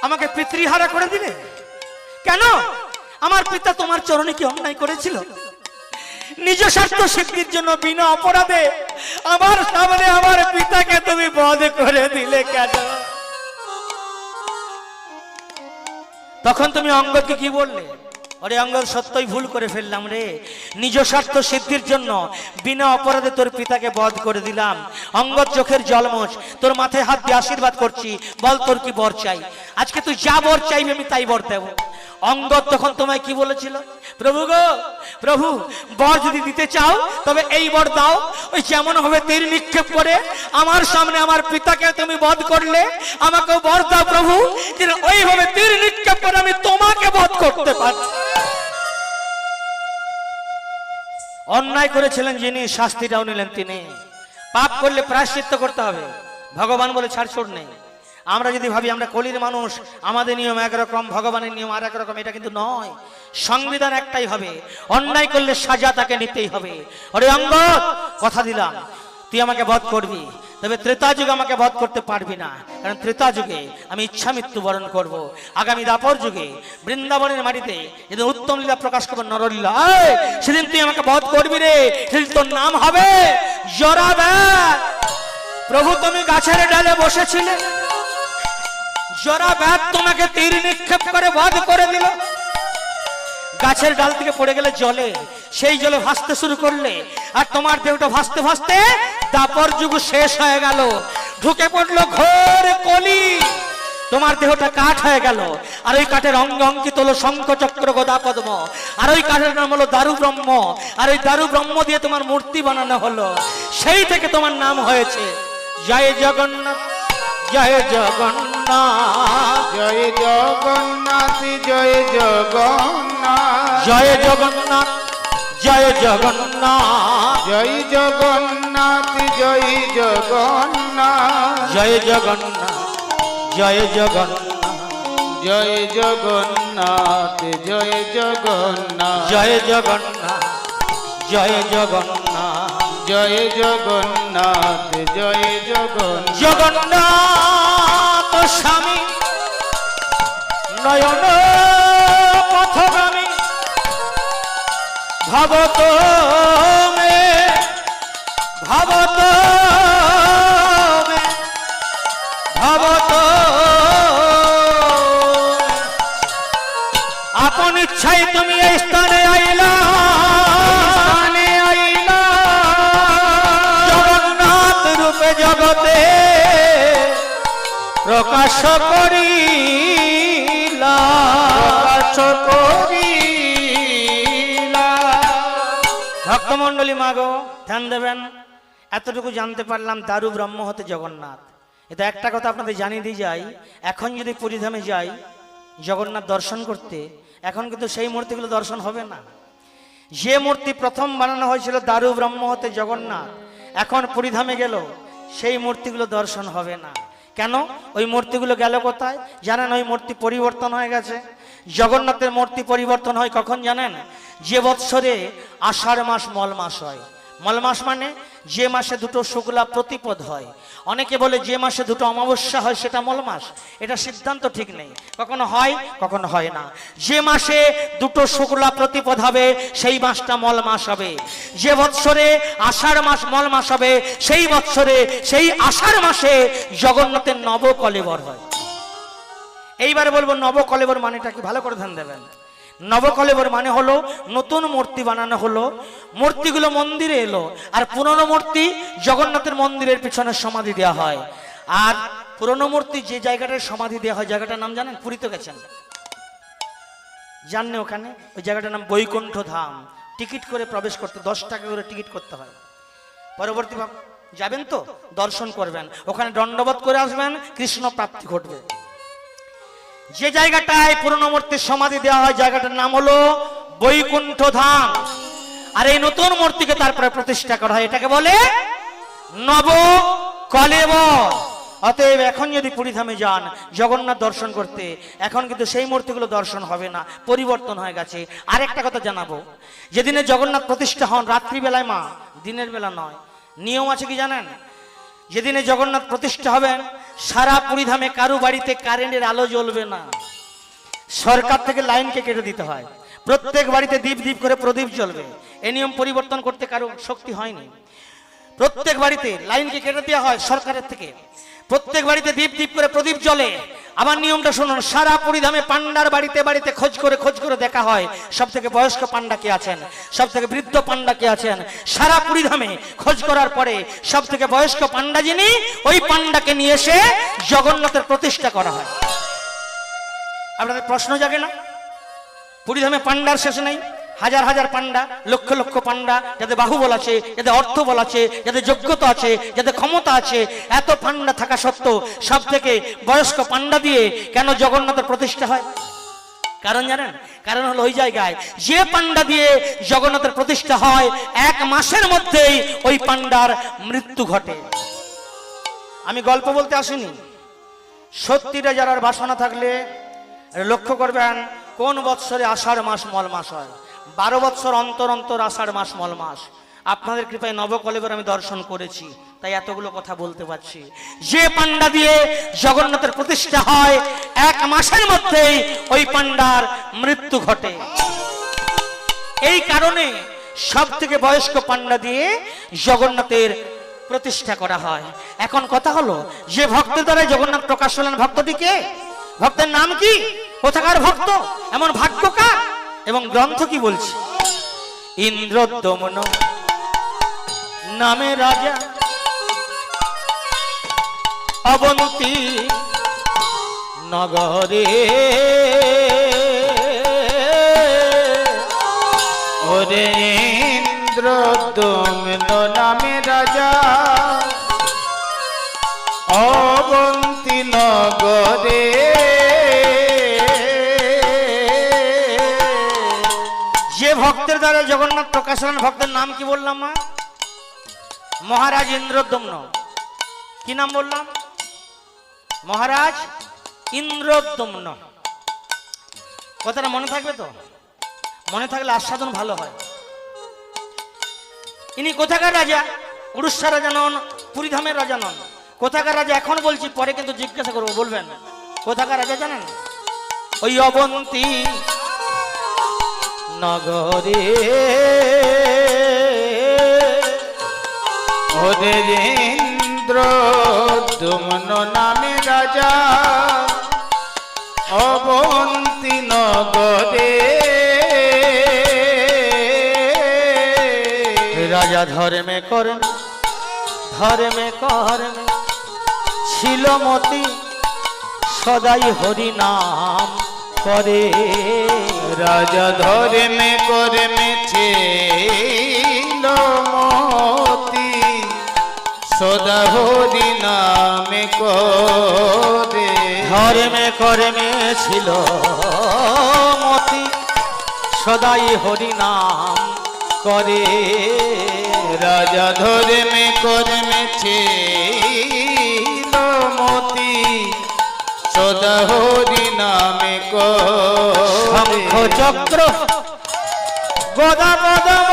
আমাকে পিতৃহারা করে দিলে কেন? আমার পিতা তোমার চরণে কি অন্যায় করেছিল? নিজ স্বার্থ সিদ্ধির জন্য বিনা অপরাধে আমার সামনে আমার পিতাকে তুমি বধ করে দিলে কেন? তখন তুমি অঙ্গদকে কি বললে? ওরে অঙ্গদ, সত্যই ভুল করে ফেললাম রে, নিজ স্বার্থ সিদ্ধির জন্য বিনা অপরাধে তোর পিতাকে বধ করে দিলাম। অঙ্গদ চোখের জল মোছ, তোর মাথায় হাত দিয়ে আশীর্বাদ করছি, বল তোর কি বর চাই? আজকে তুই যা বর চাইবি আমি তাই বর দেব। অঙ্গদ তখন তোমায় কি বলেছিল? প্রভু গো, প্রভু বর যদি দিতে চাও তবে এই বর দাও, ওই যেমন হবে তীর নিক্ষেপ করে আমার সামনে আমার পিতাকে তুমি বধ করলে, আমাকেও বর দাও প্রভু, যেন ওইভাবে তীর নিক্ষেপ করে আমি তোমাকে বধ করতে পারি। অন্যায় করেছিলেন যিনি, শাস্তিটাও নিলেন তিনি। পাপ করলে প্রায়শ্চিত্ত করতে হবে, ভগবান বলে ছাড়ছুড় নেই। আমরা যদি ভাবি আমরা কলির মানুষ, আমাদের নিয়ম একরকম, ভগবানের নিয়ম আর এক রকম, এটা কিন্তু নয়। সংবিধান একটাই হবে, অন্যায় করলে সাজা তাকে নিতেই হবে। ওরে অঙ্গদ, কথা দিলাম তুই আমাকে বধ করবি, তবে ত্রেতা যুগে আমাকে বধ করতে পারবি না, কারণ ত্রেতা যুগে আমি ইচ্ছা মৃত্যু বরণ করবো। আগামী দাপর যুগে বৃন্দাবনের মাটিতে যেদিন উত্তম লীলা প্রকাশ করবো, নরলীলা, সেদিন তুই আমাকে বধ করবি রে। সেদিন তোর নাম হবে জরাব্যাধ। প্রভু তুমি গাছের ডালে বসেছিলে, জরাব্যাধ তোমাকে তীর নিক্ষেপ করে বধ করে দিল। গাছের ডাল থেকে পড়ে গেলে জলে, সেই জলে ভাসতে শুরু করলে, আর তোমার দেহটা ভাসতে ভাসতে দাপর যুগ শেষ হয়ে গেল। ঢুকে পড়লো ঘোর কলি, তোমার দেহটা কাঠ হয়ে গেল। আর ওই কাঠের অঙ্গ অঙ্কিত হলো শঙ্খ চক্র গদা পদ্ম, আর ওই কাঠের নাম হলো দারু ব্রহ্ম, আর ওই দারু ব্রহ্ম দিয়ে তোমার মূর্তি বানানো হলো। সেই থেকে তোমার নাম হয়েছে জয় জগন্নাথ, জয় জগন্নাথ, জয় জগন্নাথ, জয় জগন্নাথ, জয় জগন্নাথ, জয় জগন্নাথ, জয় জগন্নাথ, জয় জগন্নাথ, জয় জগন্নাথ, জয় জগন্নাথ, জয় জগন্নাথ, জয় জগন্নাথ, জয় জগন্নাথ, জয় জগন্নাথ, জয় জগন্নাথ, জয় জগন্নাথ, জগন্নাথ স্বামী নয়ন পথগামী ভবত মে, ভবত মে, ভবত আপন ইচ্ছায় তুমি এই স্থানে আইলা, স্থানে আইলা, জগন্নাথ রূপে জগতে প্রকাশ করিলা, প্রকাশ করিলা। ভক্তমন্ডলী মাগো ধ্যান দেবেন। এতটুকু জানতে পারলাম দারু ব্রহ্ম হতে জগন্নাথ। এটা একটা কথা আপনাদের জানিয়ে দিয়ে যাই, এখন যদি পুরীধামে যাই জগন্নাথ দর্শন করতে, এখন কিন্তু সেই মূর্তিগুলো দর্শন হবে না। যে মূর্তি প্রথম বানানো হয়েছিল দারু ব্রহ্ম হতে জগন্নাথ, এখন পুরীধামে গেল, সেই মূর্তিগুলো দর্শন হবে না। কেন? ওই মূর্তিগুলো গেল কোথায় জানেন? ওই মূর্তি পরিবর্তন হয়ে গেছে। জগন্নাথের মূর্তি পরিবর্তন হয় কখন জানেন? যে বৎসরে আষাঢ় মাস মল মাস হয়। মল মাস মানে যে মাসে দুটো শুক্লা প্রতিপদ হয়। অনেকে বলে যে মাসে দুটো অমাবস্যা হয় সেটা মল মাস। এটা সিদ্ধান্ত ঠিক নেই, কখনো হয় কখনো হয় না। যে মাসে দুটো শুক্লা প্রতিপদ হবে সেই মাসটা মল মাস হবে। যে বৎসরে আষাঢ় মাস মল মাস হবে সেই বৎসরে সেই আষাঢ় মাসে জগন্নাথের নবকলেবর হয়। এইবারে বলবো নবকলেবর মানেটা কি, ভালো করে ধ্যান দেবেন। নবকলেবর মানে হলো নতুন মূর্তি বানানো হলো, মূর্তিগুলো মন্দিরে এলো, আর পুরনো মূর্তি জগন্নাথের মন্দিরের পিছনে সমাধি দেওয়া হয়। আর পুরনো মূর্তি যে জায়গাটায় সমাধি দেওয়া হয় জায়গাটার নাম জানেন? পুরীতে গেছেন জাননি? ওখানে ওই জায়গাটার নাম বৈকুণ্ঠ ধাম। টিকিট করে প্রবেশ করতে 10 টাকা করে টিকিট করতে হয়। পরবর্তী যাবেন তো দর্শন করবেন, ওখানে দণ্ডবোধ করে আসবেন, কৃষ্ণ প্রাপ্তি ঘটবে। যে জায়গাটায় পুরনো মূর্তির সমাধি দেওয়া হয় জায়গাটার নাম হলো বৈকুণ্ঠ ধাম। আর এই নতুন মূর্তিকে তারপরে প্রতিষ্ঠা করা হয়, এটাকে বলে নবকলেবর। অতএব এখন যদি পুরীধামে যান জগন্নাথ দর্শন করতে, এখন কিন্তু সেই মূর্তিগুলো দর্শন হবে না, পরিবর্তন হয়ে গেছে। আরেকটা কথা জানাবো, যেদিনে জগন্নাথ প্রতিষ্ঠা হন রাত্রিবেলায় মা, দিনের বেলা নয়। নিয়ম আছে কি জানেন? যেদিনে জগন্নাথ প্রতিষ্ঠা হবেন সারা পুরীধামে কারো বাড়িতে কারেন্টের আলো জ্বলবে না। সরকার থেকে লাইনকে কেটে দিতে হয়, প্রত্যেক বাড়িতে দীপ দীপ করে প্রদীপ জ্বলবে। এই নিয়ম পরিবর্তন করতে কারো শক্তি হয়নি। প্রত্যেক বাড়িতে লাইনকে কেটে দেওয়া হয় সরকারের থেকে, প্রত্যেক বাড়িতে দীপ দীপ করে প্রদীপ জ্বলে। আবার নিয়মটা শুনুন, সারা পুরীধামে পান্ডার বাড়িতে বাড়িতে খোঁজ করে দেখা হয় সব থেকে বয়স্ক পান্ডা কে আছেন, সব থেকে বৃদ্ধ পান্ডা কে আছেন। সারা পুরীধামে খোঁজ করার পরে সব থেকে বয়স্ক পান্ডা যিনি, ওই পান্ডাকে নিয়ে এসে জগন্নাথের প্রতিষ্ঠা করা হয়। আপনাদের প্রশ্ন জাগে না? পুরীধামে পান্ডার শেষ নেই, হাজার হাজার পান্ডা, লক্ষ লক্ষ পান্ডা, যাদের বাহুবল আছে, যাদের অর্থ বল আছে, যাদের যোগ্যতা আছে, যাদের ক্ষমতা আছে, এত পান্ডা থাকা সত্ত্বেও সব থেকে বয়স্ক পান্ডা দিয়ে কেন জগন্নাথের প্রতিষ্ঠা হয়? কারণ জানেন? কারণ হলো ওই জায়গায় যে পান্ডা দিয়ে জগন্নাথের প্রতিষ্ঠা হয় 1 মাসের মধ্যেই ওই পান্ডার মৃত্যু ঘটে। আমি গল্প বলতে আসিনি, সত্যিটা যারা বাসনা থাকলে লক্ষ্য করবেন কোন বৎসরে আষাঢ় মাস মল মাস হয়। 12 বৎসর অন্তর অন্তর আষাঢ় মাস মল মাস। আপনাদের কৃপায় নবকলেবর আমি দর্শন করেছি, তাই এতগুলো কথা বলতে পারছি। যে পান্ডা দিয়ে জগন্নাথের প্রতিষ্ঠা হয় 1 মাসের মধ্যেই ওই পান্ডার মৃত্যু ঘটে। এই কারণে সব থেকে বয়স্ক পান্ডা দিয়ে জগন্নাথের প্রতিষ্ঠা করা হয়। এখন কথা হলো, যে ভক্তের দ্বারা জগন্নাথ প্রকাশ হলেন ভক্তটি কে? ভক্তের নাম কি? কোথাকার ভক্ত? এমন ভাগ্য কার? এবং গ্রন্থ কি বলছে? ইন্দ্রদমন নামে রাজা অবন্তী নগরে, ওরে ইন্দ্রদমন নামে রাজা অবন্তী নগরে, যে ভক্তের দ্বারা জগন্নাথ প্রকাশ হলেন ভক্তের নাম কি বললাম না? মহারাজ ইন্দ্রদম্ন। কি নাম বললাম? মহারাজ ইন্দ্রদম্ন। কথাটা মনে থাকবে তো? মনে থাকলে আস্বাদন ভালো হয়। ইনি কোথাকার রাজা? উড়িষ্যা রাজা নন, পুরীধামের রাজা নন। কোথাকার রাজা এখন বলছি, পরে কিন্তু জিজ্ঞাসা করবো, বলবেন কোথাকার রাজা জানেন? ওই অবন্তী নগরে, ওরে ইন্দ্রদমন নামে রাজা অবন্তী নগরে, রাজা ধর্মে করেন ধর্মে কর্মে ছিল মতি, সদাই হরি নাম করে। রাজা ধর্মে কর্মে ছিল মতি, সদা হরি নামে করে। ধর্মে কর্মে ছিল মতি, সদাই হরি নাম করে। রাজা ধর্মে কর্মে ছিল মতি, সদা হরি নামে শঙ্খ করে। চক্র গদা পদম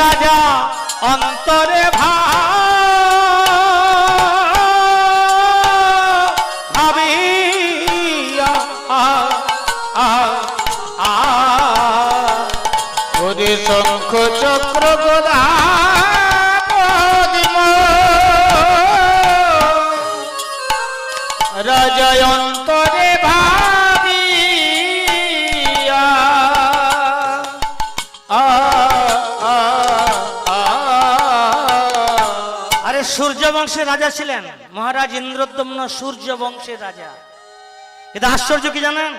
রাজা অন্তরে ভাবিয়া ওরে শঙ্খ চক্র গদা পদ্ম, রাজা অন্তরে ভাবিয়া আরে সূর্য বংশের রাজা ছিলেন মহারাজ ইন্দ্রদম্ন, সূর্য বংশের রাজা। কিন্তু আশ্চর্য কি জানেন,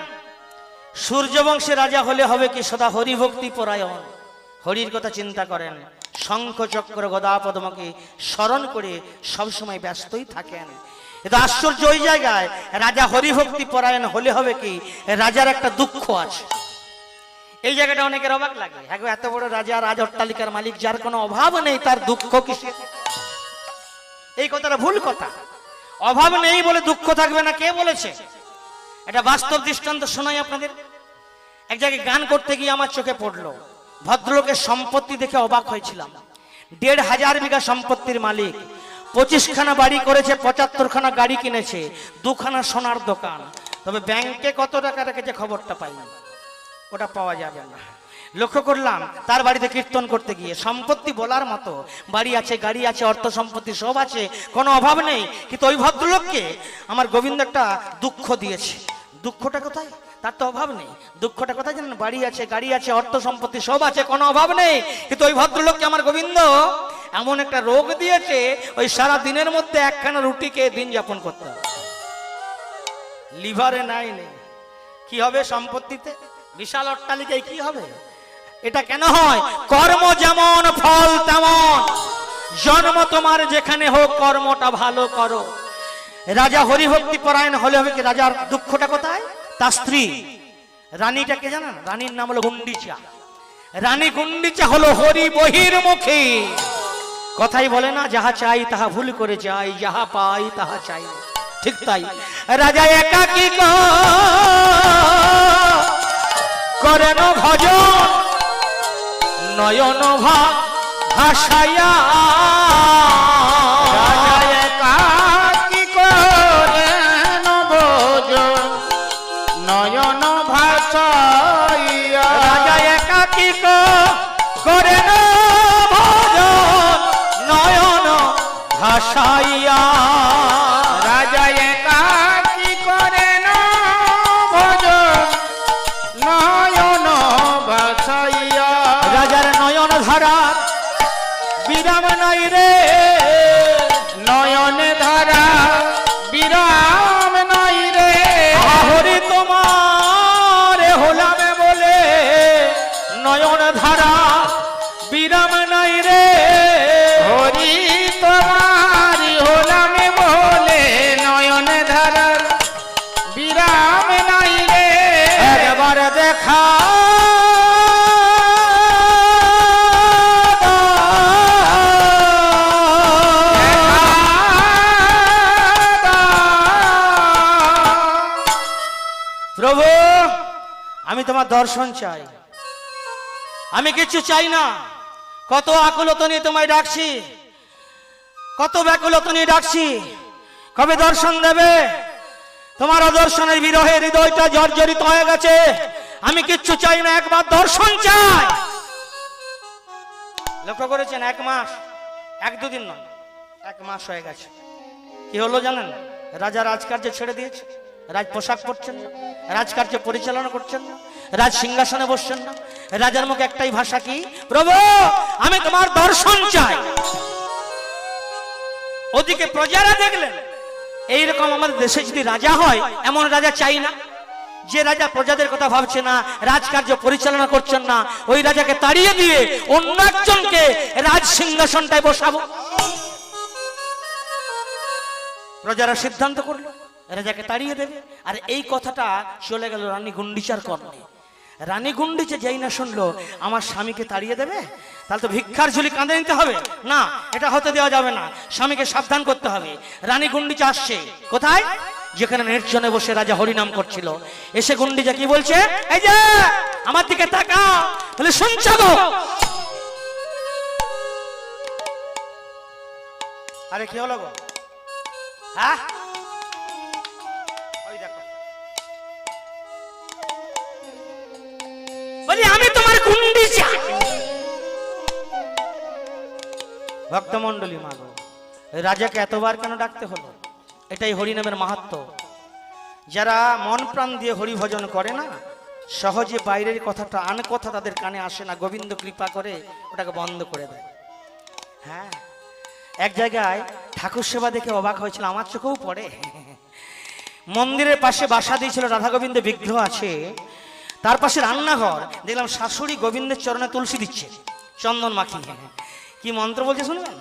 সূর্য বংশের রাজা হলে হবে কি সদা হরিভক্তি পরায়ণ, হরির কথা চিন্তা করেন, শঙ্খ চক্র গদা পদ্মকে স্মরণ করে সবসময় ব্যস্তই থাকেন। কিন্তু আশ্চর্য ওই জায়গায় রাজা হরিভক্তি পরায়ণ হলে হবে কি রাজার একটা দুঃখ আছে। এই জায়গাটা অনেকের অবাক লাগে, হ্যাঁ গো, এত বড় রাজা, রাজ অট্টালিকার মালিক, যার কোনো অভাব নেই, তার দুঃখ কিসে? এই কথাটা ভুল কথা। অভাব নেই বলে দুঃখ থাকবে না, কে বলেছে? এটা বাস্তব দৃষ্টান্ত শোনাই আপনাদের। এক জায়গায় গান করতে গিয়ে আমার চোখে পড়লো, ভদ্রলোকের সম্পত্তি দেখে অবাক হয়েছিলাম। ১,৫০০ বিঘা সম্পত্তির মালিক, 25খানা বাড়ি করেছে, ৭৫খানা গাড়ি কিনেছে, 2খানা সোনার দোকান। তবে ব্যাংকে কত টাকা রেখেছে খবরটা পাইনি, ওটা পাওয়া যাবে না। লক্ষ্য করলাম তার বাড়িতে কীর্তন করতে গিয়ে সম্পত্তি বলার মতো, বাড়ি আছে, গাড়ি আছে, অর্থ সম্পত্তি সব আছে, কোনো অভাব নেই। কিন্তু ওই ভদ্রলোককে আমার গোবিন্দ একটা দুঃখ দিয়েছে। দুঃখটা কোথায়? তার তো অভাব নেই। দুঃখটা কোথায় জানেন? বাড়ি আছে, গাড়ি আছে, অর্থ সম্পত্তি সব আছে, কোনো অভাব নেই। কিন্তু ওই ভদ্রলোককে আমার গোবিন্দ এমন একটা রোগ দিয়েছে, ওই সারা দিনের মধ্যে একখানা রুটি খেয়ে দিন যাপন করতে হবে। লিভারে নাই নেই, কি হবে সম্পত্তিতে? বিশাল অট্টালিকায় কি হবে? এটা কেন হয়? কর্ম যেমন ফল তেমন। জন্ম তোমার যেখানে হোক, কর্মটা ভালো করো। রাজা হরিভক্তি পরায়ণ হলে হবে কি রাজার দুঃখটা কোথায়? তার স্ত্রী রানীটাকে জানেন? রানীর নাম হলো গুন্ডিচা। রানী গুন্ডিচা হলো হরি বহির্মুখী। কথাই বলে না, যাহা চাই তাহা ভুল করে যাই, যাহা পাই তাহা চাই। ঠিক তাই, রাজা একাকী করেন ভজন, নয়ন ভাসাইয়া। রাজা একাকী করেন ভজন, নয়ন ভাসাইয়া। রাজা একাকী করেন ভজন, নয়ন ভাসাইয়া। রাজা একাকী করেন ভজন, নয়ন ভাসাইয়া। রাজার নয়ন ধারা বিরাম নাই রে, নয়ন ধারা বিরাম নাই রে। হরি তোমার হলাম বলে নয়ন ধারা বিরাম নাই রে। হরি তোমার হলাম বলে নয়ন ধারার বিরাম নাই রে। একবার দেখা প্রভু, আমি তোমার দর্শন চাই, আমি কিছু চাই না। কত আকুলতা নিয়ে তোমায় ডাকছি, কত ব্যাকুলতা নিয়ে ডাকছি, কবে দর্শন দেবে? তোমার দর্শনের বিরহে হৃদয়টা জর্জরিত হয়ে গেছে। আমি কিচ্ছু চাই না, একবার দর্শন চাই। লক্ষ্য করেছেন, 1 মাস, 1-2 দিন নয়, 1 মাস হয়ে গেছে। কি হলো জানেন? রাজা রাজকার্য ছেড়ে দিয়েছে, রাজ পোশাক পরছেন না, রাজকার্য পরিচালনা করছেন না, রাজ সিংহাসনে বসছেন না। রাজার মুখে একটাই ভাষা, কি? প্রভু, আমি তোমার দর্শন চাই। ওদিকে প্রজারা দেখলেন এইরকম আমাদের দেশে যদি রাজা হয়, এমন রাজা চাই না, যে রাজা প্রজাদের কথা ভাবছে না, রাজকার্য পরিচালনা করছেন না, ওই রাজাকে তাড়িয়ে দিয়ে অন্য একজনকে রাজ সিংহাসনটায় বসাবো। প্রজারা সিদ্ধান্ত করলো রাজাকে তাড়িয়ে দেবে। আর এই কথাটা চলে গেল রানী গুন্ডিচার কর্ণে। রানী গুন্ডিচা যেই না শুনলো আমার স্বামীকে তাড়িয়ে দেবে, তাহলে তো ভিক্ষার ঝুলি কাঁধে নিতে হবে, না এটা হতে দেওয়া যাবে না, স্বামীকে সাবধান করতে হবে। রানী গুন্ডিচা আসছে কোথায়? যেখানে নির্জনে বসে রাজা হরিনাম করছিল। এসে গুন্ডিচা কি বলছে, এই যে আমার দিকে তাকাও, বলে শুনছো গো? আরে কি হলো গো? হ্যাঁ ওই দেখো, বলি আমি তোমার গুন্ডিচা। ভক্তমণ্ডলী মাগো, রাজাকে এতবার কেন ডাকতে হলো? এটাই হরিনামের মাহাত্ম্য। যারা মন প্রাণ দিয়ে হরি ভজন করে না, সহজে বাইরের কথাটা আন কথা তাদের কানে আসে না, গোবিন্দ কৃপা করে ওটাকে বন্ধ করে দেয়। হ্যাঁ, এক জায়গায় ঠাকুর সেবা দেখে অবাক হয়েছিল, আমার চোখেও পড়ে। মন্দিরের পাশে বাসা দিয়েছিল, রাধা গোবিন্দ বিগ্রহ আছে, তার পাশে রান্নাঘর। দেখলাম শাশুড়ি গোবিন্দের চরণে তুলসী দিচ্ছে চন্দন মাখিয়ে। কি মন্ত্র বলছে শুনবেন?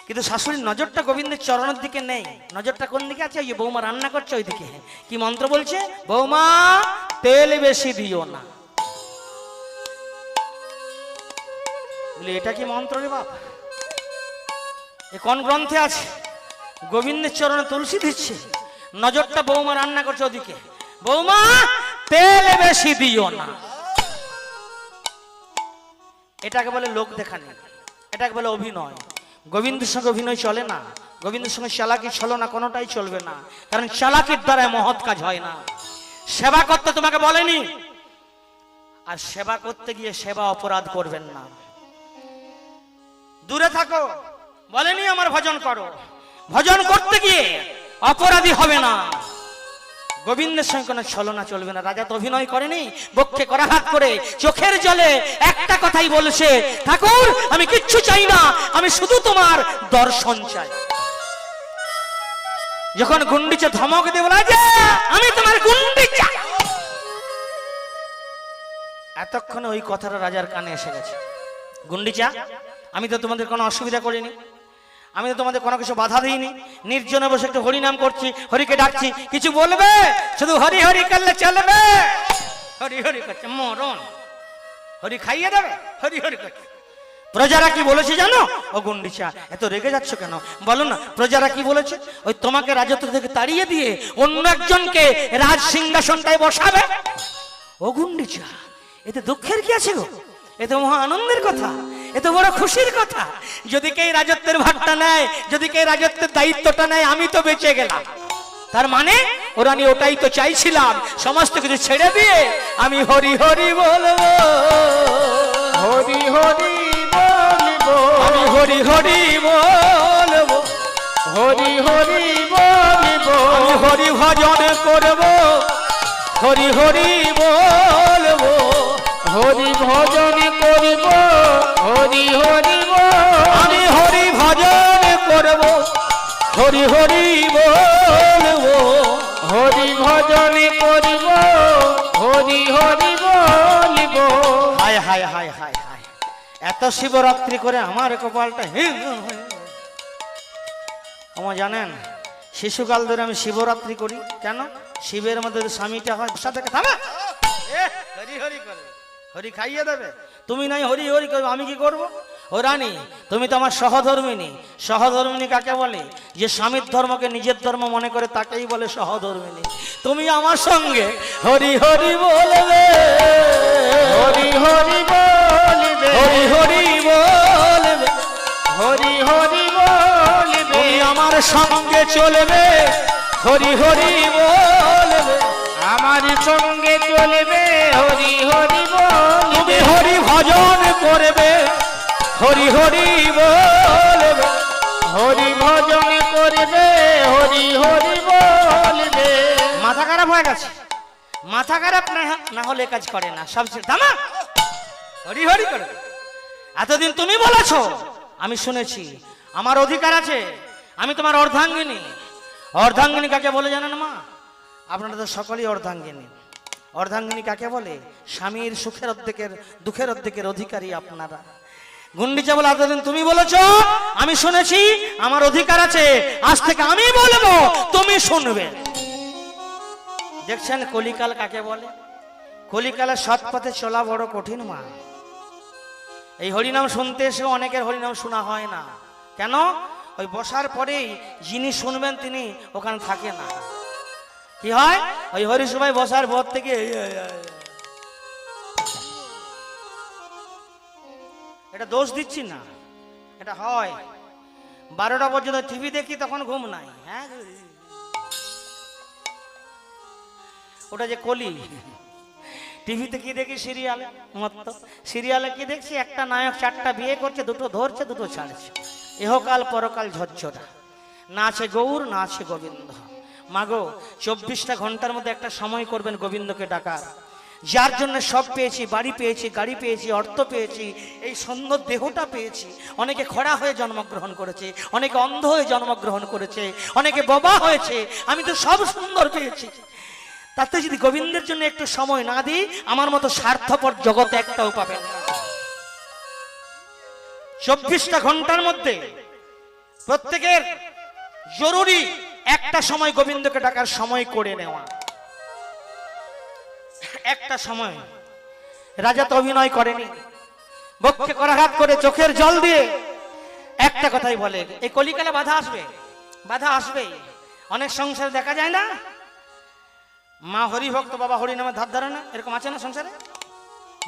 কিন্তু শাশুড়ির নজরটা গোবিন্দের চরণের দিকে নেই, নজরটা কোন দিকে আছে? ওই যে বৌমা রান্না করছে ওই দিকে। কি মন্ত্র বলছে? বৌমা তেল বেশি দিও না। বলে এটা কি মন্ত্র রে বাপ? এ কোন গ্রন্থে আছে? গোবিন্দের চরণে তুলসী দিচ্ছে, নজরটা বৌমা রান্না করছে ওদিকে। বৌমা তেল বেশি দিও না, এটাকে বলে লোক দেখানি, এটাকে বলে অভিনয়। গোবিন্দের সঙ্গে অভিনয় চলে না, গোবিন্দের সঙ্গে চালাকি ছলনা কোনোটাই চলবে না, কারণ চালাকির দ্বারা মহৎ কাজ হয় না। সেবা করতে তোমাকে বলেনি, আর সেবা করতে গিয়ে সেবা অপরাধ করবেন না, দূরে থাকো। বলেনি আমার ভজন করো, ভজন করতে গিয়ে অপরাধী হবে না। গোবিন্দের সঙ্গে কোনো ছলনা চলবে না। রাজা তো অভিনয় করেনি, বক্ষে করাঘাত করে চোখের জলে একটা কথাই বলেছে, ঠাকুর আমি কিচ্ছু চাই না, আমি শুধু তোমার দর্শন চাই। যখন গুন্ডিচা ধমক দিয়ে বলা যে আমি তোমার গুন্ডিচা, এতক্ষণে ওই কথাটা রাজার কানে এসে গেছে। গুন্ডিচা, আমি তো তোমাদের কোনো অসুবিধা করিনি, আমি তো তোমাদের কোনো কিছু বাধা দিইনি, নির্জনে বসে একটু হরি নাম করছি, হরিকে ডাকছি, কিছু বলবে? শুধু হরি হরি করলে চলবে? হরি হরি করছে মরণ, হরি খাইয়ে দেবে, হরি হরি করছে। প্রজারা কি বলেছে জানো? ও গুন্ডিচা এত রেগে যাচ্ছ কেন? বলো না প্রজারা কি বলেছে? ওই তোমাকে রাজত্ব থেকে তাড়িয়ে দিয়ে অন্য একজনকে রাজ সিংহাসনটায় বসাবে। ও গুন্ডিচা, এতে দুঃখের কি আছে গো? এ তো মহা আনন্দের কথা, এ তো বড় খুশির কথা। যদি কে রাজত্বের ভাগটা নেয়, যদি কে রাজত্বের দায়িত্বটা নেয়, আমি তো বেঁচে গেলাম। তার মানে ওরা আমি ওটাই তো চাইছিলাম, সমস্ত কিছু ছেড়ে দিয়ে আমি হরি হরি বলবো, হরি হরি বলবো, আমি হরি হরি বলবো, হরি হরি বলবো, আমি হরি ভজন করব, হরি হরি বলবো, হরি ভজন করিব, হরি হরি আমি হরি ভজন করব, হরি হরি বলবো, হরি ভজন করিব, হরি হরি বলিব। হায় হায় হায় হায় হায়, এত শিবরাত্রি করে আমার কপালটা হিম হয়ে। আমার জানেন শিশুকাল ধরে আমি শিবরাত্রি করি কেন? শিবের মধ্যে স্বামীটা হয় সাথে থামা, হরি হরি করে হরি খাইয়ে দেবে, তুমি নাই হরি হরি করবে, আমি কি করব? ও রানী, তুমি তো আমার সহধর্মিনী। সহধর্মিনী কাকে বলে? যে স্বামীর ধর্মকে নিজের ধর্ম মনে করে তাকেই বলে সহধর্মিনী। তুমি আমার সঙ্গে হরি হরি বলবে, হরি হরি বলিবে, হরি হরি বলবে, হরি হরি বলিবে, তুমি আমার সঙ্গে চলবে, হরি হরি বলবে, আমার সঙ্গে চলবে, হরি হরি তুমি বলিবে, হরি ভজন করবে, হরি হরি বলবে, হরি ভজন করবে, হরি হরি বলিবে। মাথা খারাপ হয়ে গেছে? মাথা খারাপ না হলে কাজ করে না, সবচেয়ে দামা হরি হরি করবে। এতদিন তুমি বলেছো, আমি শুনেছি, আমার অধিকার আছে, আমি তোমার অর্ধাঙ্গিনী। অর্ধাঙ্গিনী কাকে বলে জানেন মা? আপনারা তো সকলেই অর্ধাঙ্গিনী। অর্ধাঙ্গিনী কাকে বলে? স্বামীর সুখের অর্ধেকের দুঃখের অর্ধেকের অধিকারী আপনারা। গুন্ডিচা বলে এতদিন তুমি বলেছো, আমি শুনেছি, আমার অধিকার আছে, আজ থেকে আমি বলবো, তুমি শুনবে। দেখছেন কলিকাল কাকে বলে? কলিকালের সৎ পথে চলা বড় কঠিন মা। এই হরিনাম শুনতে এসে অনেকের হরিনাম শোনা হয় না। কেন? ওই বসার পরেই যিনি শুনবেন তিনি ওখানে থাকে না। কি হয়? ওই হরিসভায় বসার পর থেকে এটা দোষ দিচ্ছি না, এটা হয়। 12টা পর্যন্ত টিভি দেখি, তখন ঘুম নাই। হ্যাঁ, ওটা যে কলি। টিভিতে কি দেখি? সিরিয়ালে মত। সিরিয়ালে কি দেখছি? একটা নায়ক 4টা বিয়ে করছে, 2টো ধরছে, 2টো ছাড়ছে। ইহকাল পরকাল ঝরঝরা, না আছে গৌর, না আছে গোবিন্দ। মাগো, 24টা ঘন্টার মধ্যে একটা সময় করবেন গোবিন্দকে ডাকার। যার জন্য সব পেয়েছি, বাড়ি পেয়েছি, গাড়ি পেয়েছি, অর্থ পেয়েছি, এই সুন্দর দেহটা পেয়েছি। অনেকে খরা হয়ে জন্মগ্রহণ করেছে, অনেকে অন্ধ হয়ে জন্মগ্রহণ করেছে, অনেকে বোবা হয়েছে, আমি তো সব সুন্দর পেয়েছি। তাতে যদি গোবিন্দের জন্য একটু সময় না দিই, আমার মতো স্বার্থপর জগতে একটাও পাবেন না। 24টা ঘন্টার মধ্যে প্রত্যেকের জরুরি একটা সময় গোবিন্দকে ডাকার সময় করে নেওয়া। একটা সময়। রাজা তো অভিনয় করেনি, বক্ষে করাঘাত করে চোখের জল দিয়ে একটা কথাই বলে, এই কলিকালে বাধা আসবে, বাধা আসবেই। অনেক সংসারে দেখা যায় না, মা হরিভক্ত, বাবা হরি নামে ধার ধারে না, এরকম আছে না সংসারে?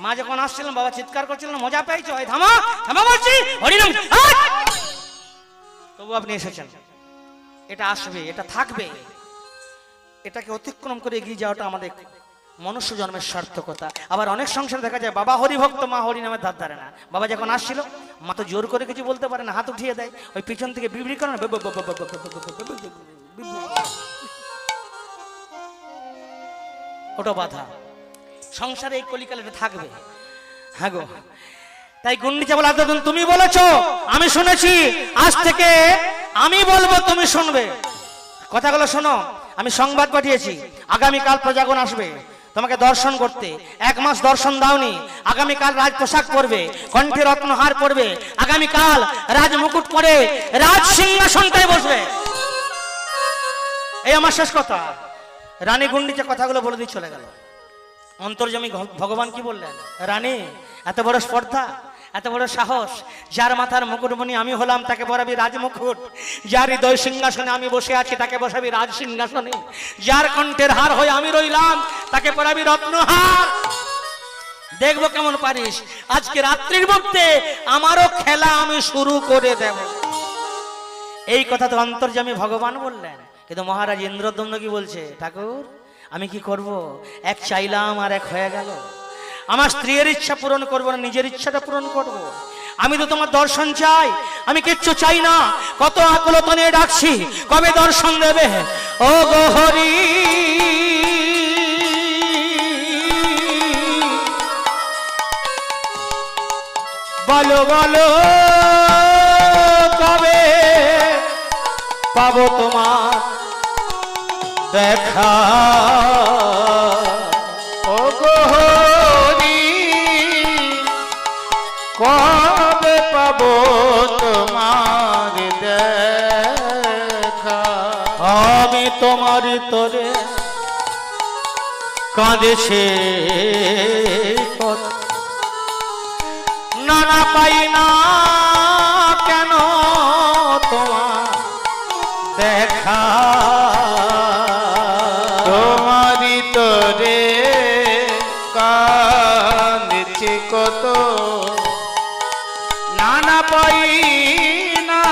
মা যখন আসছিলেন, বাবা চিৎকার করছিলেন, মজা পেয়েছ, থামা থামা বলছি, হরিনাম। তবু আপনি এসেছেন। এটা আসবে, এটা থাকবে। এটাকে অতিক্রম করে এগিয়ে যাওয়াটা আমাদের মনুষ্য জন্মের সার্থকতা। আবার অনেক সংসারে দেখা যায় বাবা হরিভক্ত, মা হরি নামে ধার ধারে না। বাবা যখন আসছিল, মা তো জোর করে কিছু বলতে পারে না, হাত উঠিয়ে দেয়, ওই পিছন থেকে বিবড়ি করে না, ওটা বাধা। সংসারে এই কলিকালে থাকবে। হ্যাঁ গো, তাই গুন্ডিচা বলে এতদিন তুমি বলেছো, আমি শুনেছি, আজ থেকে আমি বলবো, তুমি শুনবে। কথাগুলো শোনো, আমি সংবাদ পাঠিয়েছি, আগামীকাল প্রজাগণ আসবে তোমাকে দর্শন করতে। 1 মাস দর্শন দাওনি, আগামীকাল রাজ পোশাক পরবে, কণ্ঠে রত্নহার পরবে, আগামীকাল রাজ মুকুট পরে রাজ সিংহাসনটায় বসবে। এই আমার শেষ কথা। রানী গুন্ডিচা কথাগুলো বলে দিয়ে চলে গেল। অন্তর্যামী ভগবান কি বললেন? রানী, এত বড় স্পর্ধা, এত বড় সাহস, যার মাথার মুকুটমণি আমি হলাম তাকে পরাবি রাজমুকুট, যার হৃদয় সিংহাসনে আমি বসে আছি তাকে বসাবি রাজ সিংহাসনে, যার কণ্ঠের হার হয়ে আমি রইলাম তাকে পরাবি রত্নহার। দেখবো কেমন পারিস। আজকে রাত্রির মধ্যে আমারও খেলা আমি শুরু করে দেব। এই কথা তো অন্তর্যামী ভগবান বললেন। কিন্তু মহারাজ ইন্দ্রদম্ন কি বলছে? ঠাকুর, আমি কি করব? এক চাইলাম আর এক হয়ে গেল। আমার স্ত্রীর ইচ্ছা পূরণ করবো না, নিজের ইচ্ছাটা পূরণ করব। আমি তো তোমার দর্শন চাই, আমি কিচ্ছু চাই না। কত আকুলতা নিয়ে ডাকছি, কবে দর্শন দেবে? ও গো হরি, বলো বলো কবে পাবো তোমার দেখা? ও গো হরি, কবে পাবো তোমার দেখা? আমি তোমারই তোরে কাঁদেছে নানা পাই না কেন তোমার দেখা? তোমারি তোরে কাঁদছে কত, নানা পাই না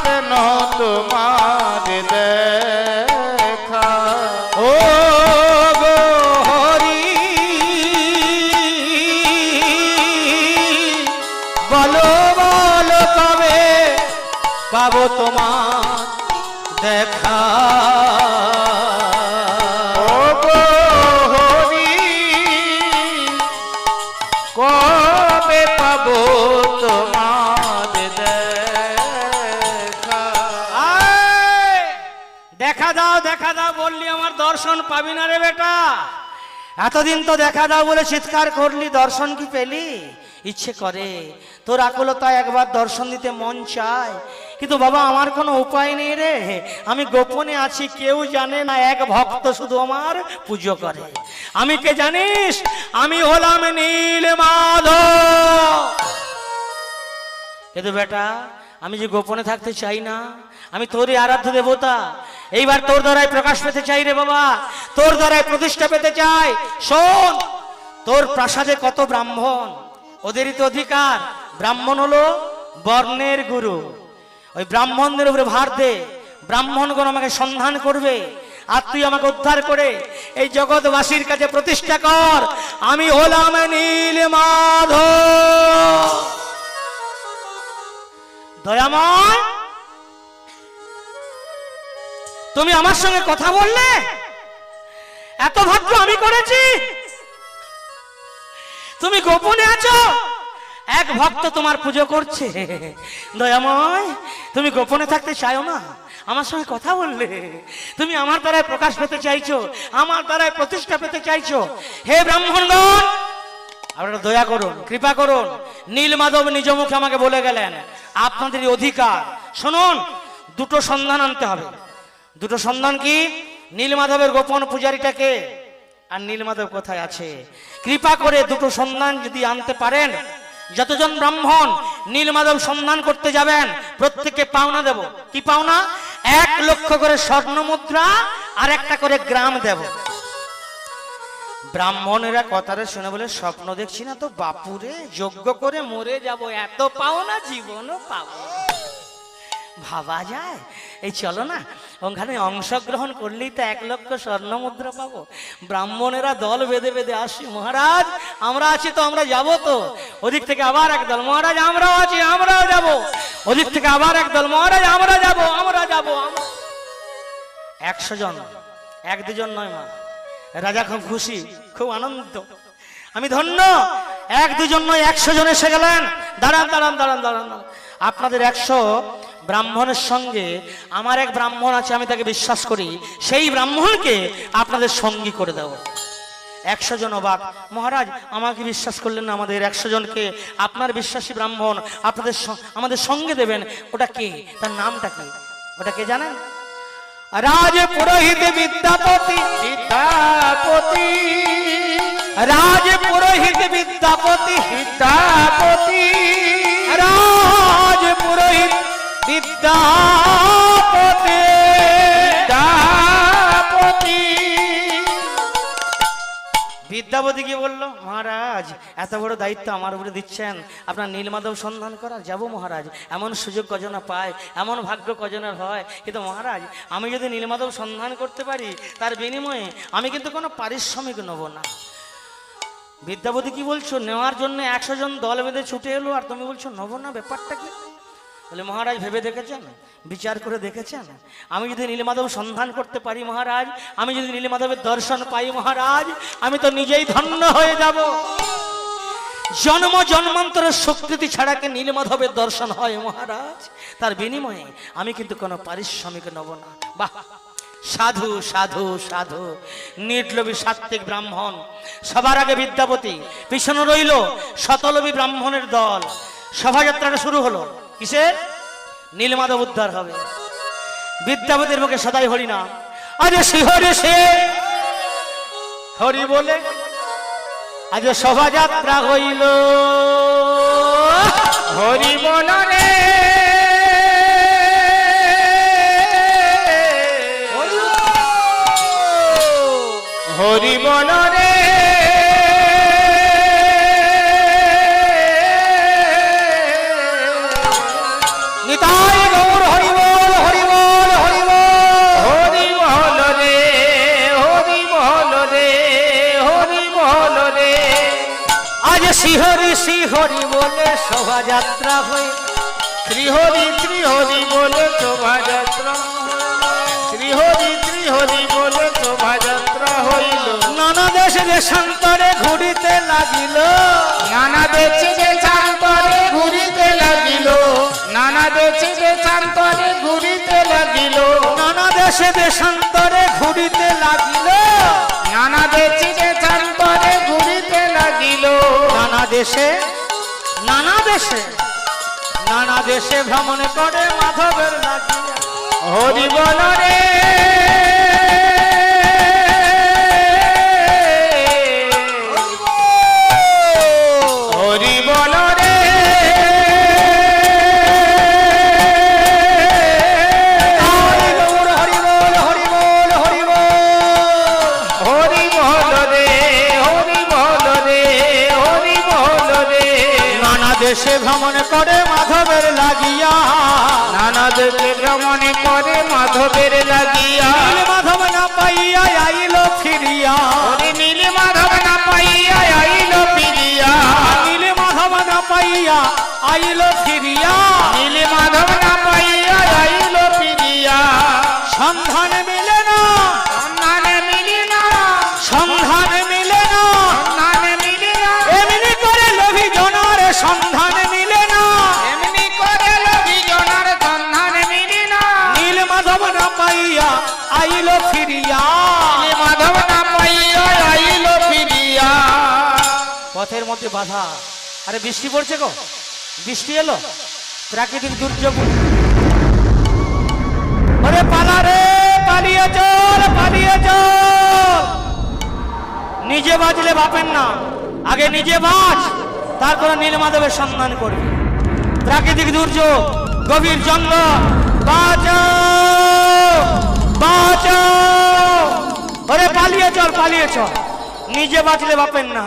কেন তোমার দেখা? ও গো হরি, বলো বলো কবে পাবো তোমার দেখা? ও গো হরি, কবে পাবো তোমার দেখা? দেখা দাও, দেখা দাও বললি আমার দর্শন পাবি না রে বেটা। এতদিন তো দেখা দাও বলে চিৎকার করলি, দর্শন কি পেলি? ইচ্ছে করে তোর আকুলতা একবার দর্শন দিতে মন চায়, কিন্তু বাবা আমার কোনো উপায় নেই রে। আমি গোপনে আছি, কেউ জানে না, এক ভক্ত শুধু আমার পুজো করে। আমি কে জানিস? আমি হলাম নীলমাধব। কিন্তু বেটা আমি যে গোপনে থাকতে চাই না, আমি তোরই আরাধ্য দেবতা। এইবার তোর দ্বারাই প্রকাশ পেতে চাই রে বাবা, তোর দ্বারাই প্রতিষ্ঠা পেতে চাই। শোন, তোর প্রাসাদে কত ব্রাহ্মণ, ওদেরই তো অধিকার। ব্রাহ্মণ হলো বর্ণের গুরু, ওই ব্রাহ্মণদের উপরে ভার দে। ব্রাহ্মণগণ আমাকে সন্ধান করবে, আর তুই আমাকে উদ্ধার করে এই জগৎবাসীর কাছে প্রতিষ্ঠা কর, আমি হলাম নীলমাধব। দয়াময়, তুমি আমার সঙ্গে কথা বললে, এত ভাগ্য আমি করেছি। তুমি গোপনে আছো, এক ভক্ত তোমার পুজো করছে। দয়াময়, তুমি গোপনে থাকতে চাও না, আমার সঙ্গে কথা বললে। তুমি আমার দ্বারায় প্রকাশ পেতে চাইছো, আমার দ্বারায় প্রতিষ্ঠা পেতে চাইছো। হে ব্রাহ্মণগণ, আপনারা দয়া করুন, কৃপা করুন। নীলমাধব নিজ মুখে আমাকে বলে গেলেন আপনাদের অধিকার। শুনুন, দুটো সন্ধান আনতে হবে। দুটো সন্ধান কি? নীলমাধবের গোপন পূজারীটাকে, আর নীলমাধব কোথায় আছে। কৃপা করে দুটো সন্ধান যদি আনতে পারেন, যতজন ব্রাহ্মণ নীলমাধব সন্ধান করতে যাবেন প্রত্যেককে পাওনা দেব। কি পাওনা? 1 লক্ষ করে স্বর্ণ মুদ্রা আর একটা করে গ্রাম দেব। ব্রাহ্মণেরা কথাটা শুনে বলে, স্বপ্ন দেখছি না তো বাপুরে, যজ্ঞ করে মরে যাব, এত পাওনা জীবনও পাবো। ভাবা যায়? এই চলো না, ওখানে অংশগ্রহণ করলেই তো 1 লক্ষ স্বর্ণ মুদ্রা পাবো। ব্রাহ্মণেরা দল বেঁধে বেঁধে আসি, মহারাজ আমরা আছি তো, আমরা যাবো তো। ওদিক থেকে আবার এক দল, মহারাজ আমরাও আছি, আমরাও যাবো। ওদিক থেকে আবার এক দল, মহারাজ আমরা যাবো, আমরা যাবো। 100 জন, 1-2 জন নয় মা। রাজা খুব খুশি, খুব আনন্দ, আমি ধন্য। 1-2 জন নয়, 100 জন এসে গেলেন। দাঁড়ান দাঁড়ান দাঁড়ান দাঁড়ান, আপনাদের 100 ব্রাহ্মণের সঙ্গে আমার এক ব্রাহ্মণ আছে, আমি তাকে বিশ্বাস করি, সেই ব্রাহ্মণকে আপনাদের সঙ্গী করে দেব। 100 জন অবাক, মহারাজ আমাকে বিশ্বাস করলেন না, আমাদের 100 জনকে আপনার বিশ্বাসী ব্রাহ্মণ আপনাদের আমাদের সঙ্গে দেবেন। ওটা কে? তার নামটা কি? ওটা কে জানেন? রাজ পুরোহিত বিদ্যাপতি। বিদ্যাপতি, রাজ পুরোহিত বিদ্যাপতি, বিদ্যাপতি, রাজ পুরোহিত বিদ্যাপতি, বিদ্যাপতি। বিদ্যাপতি কি বললো? মহারাজ এত বড় দায়িত্ব আমার উপরে দিচ্ছেন, আপনার নীলমাধব সন্ধান করা যাব মহারাজ। এমন সুযোগ কজনা পায়, এমন ভাগ্য কজনের হয়, কিন্তু মহারাজ আমি যদি নীলমাধব সন্ধান করতে পারি, তার বিনিময়ে আমি কিন্তু কোনো পারিশ্রমিক নেব না। বিদ্যাপতি কি বলছো? নেওয়ার জন্য 100 জন দল বেঁধে ছুটে এলো, আর তুমি বলছো নেব না? ব্যাপারটা কি? বলে মহারাজ ভেবে দেখেছেন, বিচার করে দেখেছেন, আমি যদি নীলমাধব সন্ধান করতে পারি মহারাজ, আমি যদি নীলমাধবের দর্শন পাই মহারাজ, আমি তো নিজেই ধন্য হয়ে যাব। জন্ম জন্মান্তরের স্বীকৃতি ছাড়া কি নীলমাধবের দর্শন হয় মহারাজ? তার বিনিময়ে আমি কিন্তু কোনো পারিশ্রমিক নেব না। বাহ, সাধু সাধু সাধু, নির্লোভী সাত্ত্বিক ব্রাহ্মণ। সবার আগে বিদ্যাপতি, পিছনে রইল শতলোভী ব্রাহ্মণের দল। শোভাযাত্রাটা শুরু হলো কিসের? নীলমাধব উদ্ধার হবে। বিদ্যাপতির মুখে সদাই হরি নাম, আজ শিহরে সে হরি বলে আজ শোভাযাত্রা হইল। হরি বল রে, হরি বল রে, নিতাই গৌর হরি বল, হরি বল, হরি বল, হরি বল রে, হরি বল রে, হরি বল রে। আজ শ্রীহরি শ্রীহরি বলে শোভাযাত্রা হই। শ্রীহরি শ্রীহরি বলে শোভাযাত্রা, শ্রীহরি শ্রীহরি বলে শোভাযাত্রা হইল। নানা দেশে দেশান্তরে ঘুরিতে লাগিল, নানা দেশে দেশান্তরে ঘুরিতে লাগিল, নানা দেশে দেশান্তরে ঘুরিতে লাগিল, নানা দেশে দেশান্তরে ঘুরিতে লাগিল, নানা দেশে দেশান্তরে দেশে নানা দেশে ভ্রমণ করে মাধবের লাগিয়া। হরি বল রে হরি বল রে হরি বল হরি বল হরি বল হরি বল। হরি বল রে হরি বল রে হরি বল রে নানা দেশে ভ্রমণ করে মাধবের লাগিয়া। নানা দেশে ভ্রমণ করে মাধবের লাগিয়া নীল মাধব না পাইয়া আইল ফিরিয়া। হরি নীল মাধব না পাইয়া আইল ফিরিয়া নীল মাধব না পাইয়া আইল ফিরিয়া। নীল মাধব না পাইয়া আইল ফিরিয়া সন্ধান মিলে না সন্ধানে মিলি না সন্ধান মিলে না সন্ধানে মিলি না এমনি করে লোভী জনার সন্ধান মিলে না। এমনি করে লোভী জনার সন্ধানে মিলি না নীল মাধব না পাইয়া আইল ফিরিয়া। নীল মাধব না পাইয়া আইল ফিরিয়া পথের মধ্যে বাধা। আরে বৃষ্টি পড়ছে গো, বৃষ্টি এলো, প্রাকৃতিক দুর্যোগ। ওরে পালা রে, পালিয়ে চল পালিয়ে চল। নিজে বাঁচলে বাপেন না, আগে নিজে বাঁচ, তারপরে নীলমাধবের সন্ধান করবি। প্রাকৃতিক দুর্যোগ, গভীর জঙ্গল, বাঁচাও বাঁচাও। ওরে পালিয়ে চল পালিয়ে চল। নিজে বাঁচলে বাপেন না,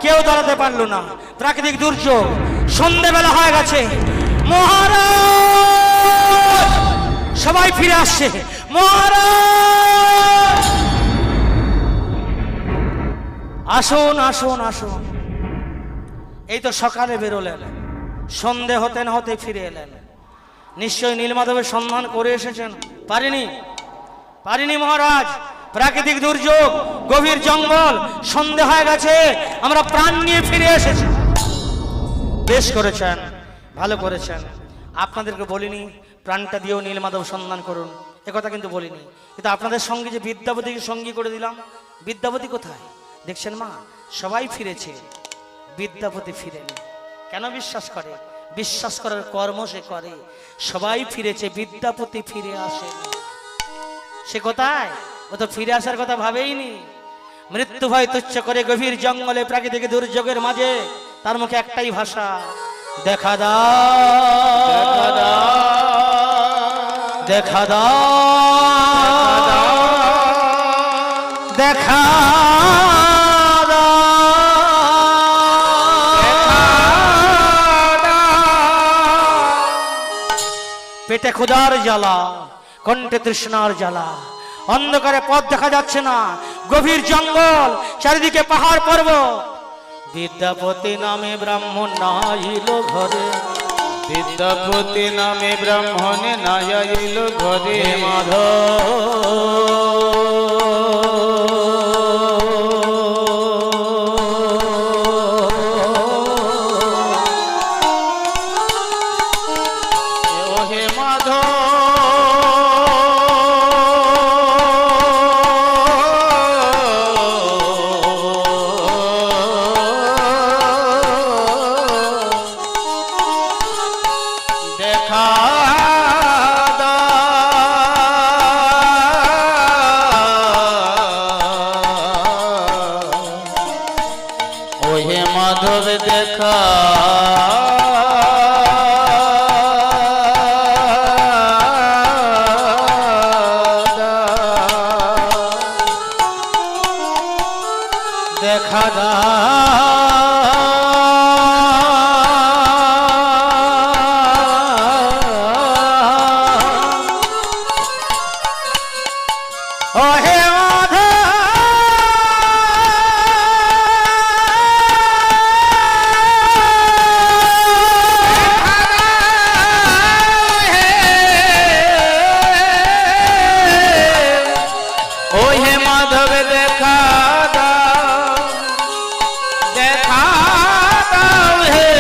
কেউ দাঁড়াতে পারলো না। প্রাকৃতিক দুর্যোগ, সন্ধ্যেবেলা হয়ে গেছে। মহারাজ সবাই ফিরে আসছে। মহারাজ আসুন আসুন আসুন। এই তো সকালে বেরোলেন, সন্ধে হতে না হতে ফিরে এলেন। নিশ্চয়ই নীলমাধবের সন্ধান করে এসেছেন। পারিনি মহারাজ। প্রাকৃতিক দুর্যোগ, গভীর জঙ্গল, সন্ধে হয়ে গেছে, আমরা প্রাণ নিয়ে ফিরে এসেছি। বেশ করেছেন, ভালো করেছেন। আপনাদেরকে বলিনি প্রাণটা দিয়েও নীলমাধব সন্ধান করুন, একথা কিন্তু বলিনি। কিন্তু আপনাদের সঙ্গে যে বিদ্যাপতিকে সঙ্গী করে দিলাম, বিদ্যাপতি কোথায় দেখছেন মা? সবাই ফিরেছে, বিদ্যাপতি ফিরেনি। কেন বিশ্বাস করে? বিশ্বাস করার কর্ম সে করে। সবাই ফিরেছে, বিদ্যাপতি ফিরে আসেনি। সে কোথায়? ও তো ফিরে আসার কথা ভাবেইনি। মৃত্যু ভয় তুচ্ছ করে গভীর জঙ্গলে প্রাকৃতিক দুর্যোগের মাঝে তার মুখে একটাই ভাষা, দেখা দাও দেখা দাও দেখা পেটে ক্ষুধার জ্বালা, কণ্ঠে তৃষ্ণার জ্বালা, অন্ধকারে পথ দেখা যাচ্ছে না, গভীর জঙ্গল, চারিদিকে পাহাড় পর্বত। বিদ্যাপতি নামে ব্রাহ্মণ নাইল ঘরে, বিদ্যাপতি নামে ব্রাহ্মণে নাইল ঘরে ওহে মাধব দেখা ওহে মাধব দেখা দেখা ওহে ওহে মাধব দেখা দাও দেখা দাও হে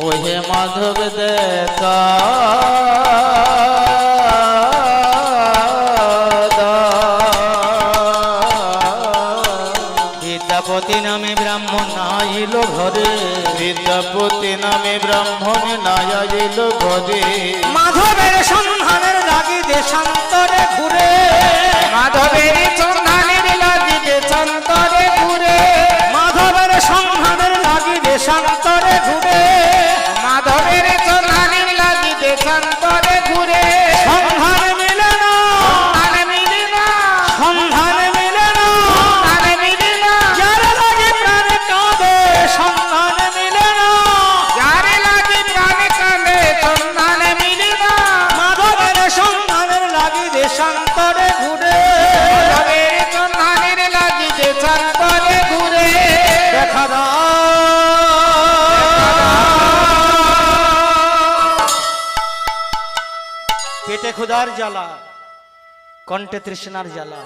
ওহে মাধব দেখা ব্রাহ্মণ আইল ঘরে, বিদ্যাপতি নামে ব্রাহ্মণ নায়া এল ঘরে, মাধবের সন্ধানের লাগি দেশান্তরে ঘুরে, মাধবের সন্ধানের লাগি দেশান্তরে ঘুরে, মাধবের সন্ধানের লাগি দেশান্তরে ঘুরে, মাধবের সন্ধানের লাগি দেশান্তরে ঘুরে, সন্ধান মিলে না, আর মিলে না, সন্ধান মিলে না, আর মিলে না, যার লাগি প্রাণ কাঁদে সন্ধান মিলে না, যার লাগি প্রাণ কাঁদে সন্ধান মিলে না, মাধবের সন্ধানের লাগি দেশান্তরে ঘুরে, মাধবের সন্ধানের লাগি দেশান্তরে ঘুরে, দেখা দাও পেটে ক্ষুধার জ্বালা, কণ্ঠে তৃষ্ণার জ্বালা,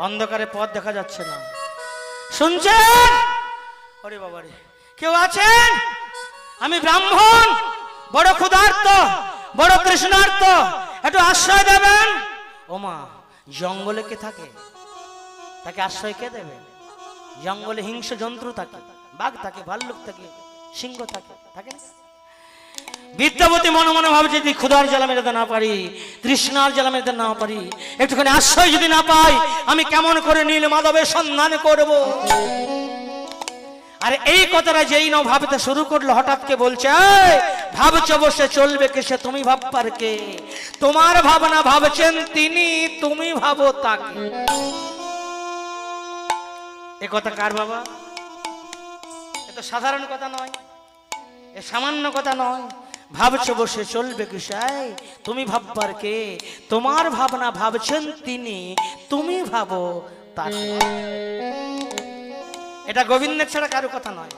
অন্ধকারে পথ দেখা যাচ্ছে না। শুনছেন? ওরে বাবারে, কেউ আছেন? আমি ব্রাহ্মণ, বড় ক্ষুধার্ত, বড় তৃষ্ণার্ত, একটু আশ্রয় দেবেন। ওমা, জঙ্গলে কে থাকে? তাকে আশ্রয় কে দেবে? জঙ্গলে হিংস্র জন্তু থাকে, বাঘ থাকে, ভাল্লুক থাকে, সিংহ থাকে, থাকে না? বিদ্যাপতি মনে মনে ভাবছে যদি ক্ষুধার জ্বালা মেটাতে না পারি, তৃষ্ণার জ্বালা মেটাতে না পারি, একটুখানি আশ্রয় যদি না পাই, আমি কেমন করে নীল মাধবের সন্ধান করব? আর এই কথাটা যেই নাও ভাবতে শুরু করলো, হঠাৎ কে বলছে, এই, ভাবছো বসে চলবে কে, সে তুমি ভাববার কে? তোমার ভাবনা ভাবছেন তিনি, তুমি ভাবো তাকে। এ কথা কার বাবা? এ তো সাধারণ কথা নয়, এ সামান্য কথা নয়। ভাবছো বসে চলবে কিসাই, তুমি ভাববার কে? তোমার ভাবনা ভাবছেন তিনি, তুমি ভাবো তাকে। এটা গোবিন্দের ছাড়া কারো কথা নয়।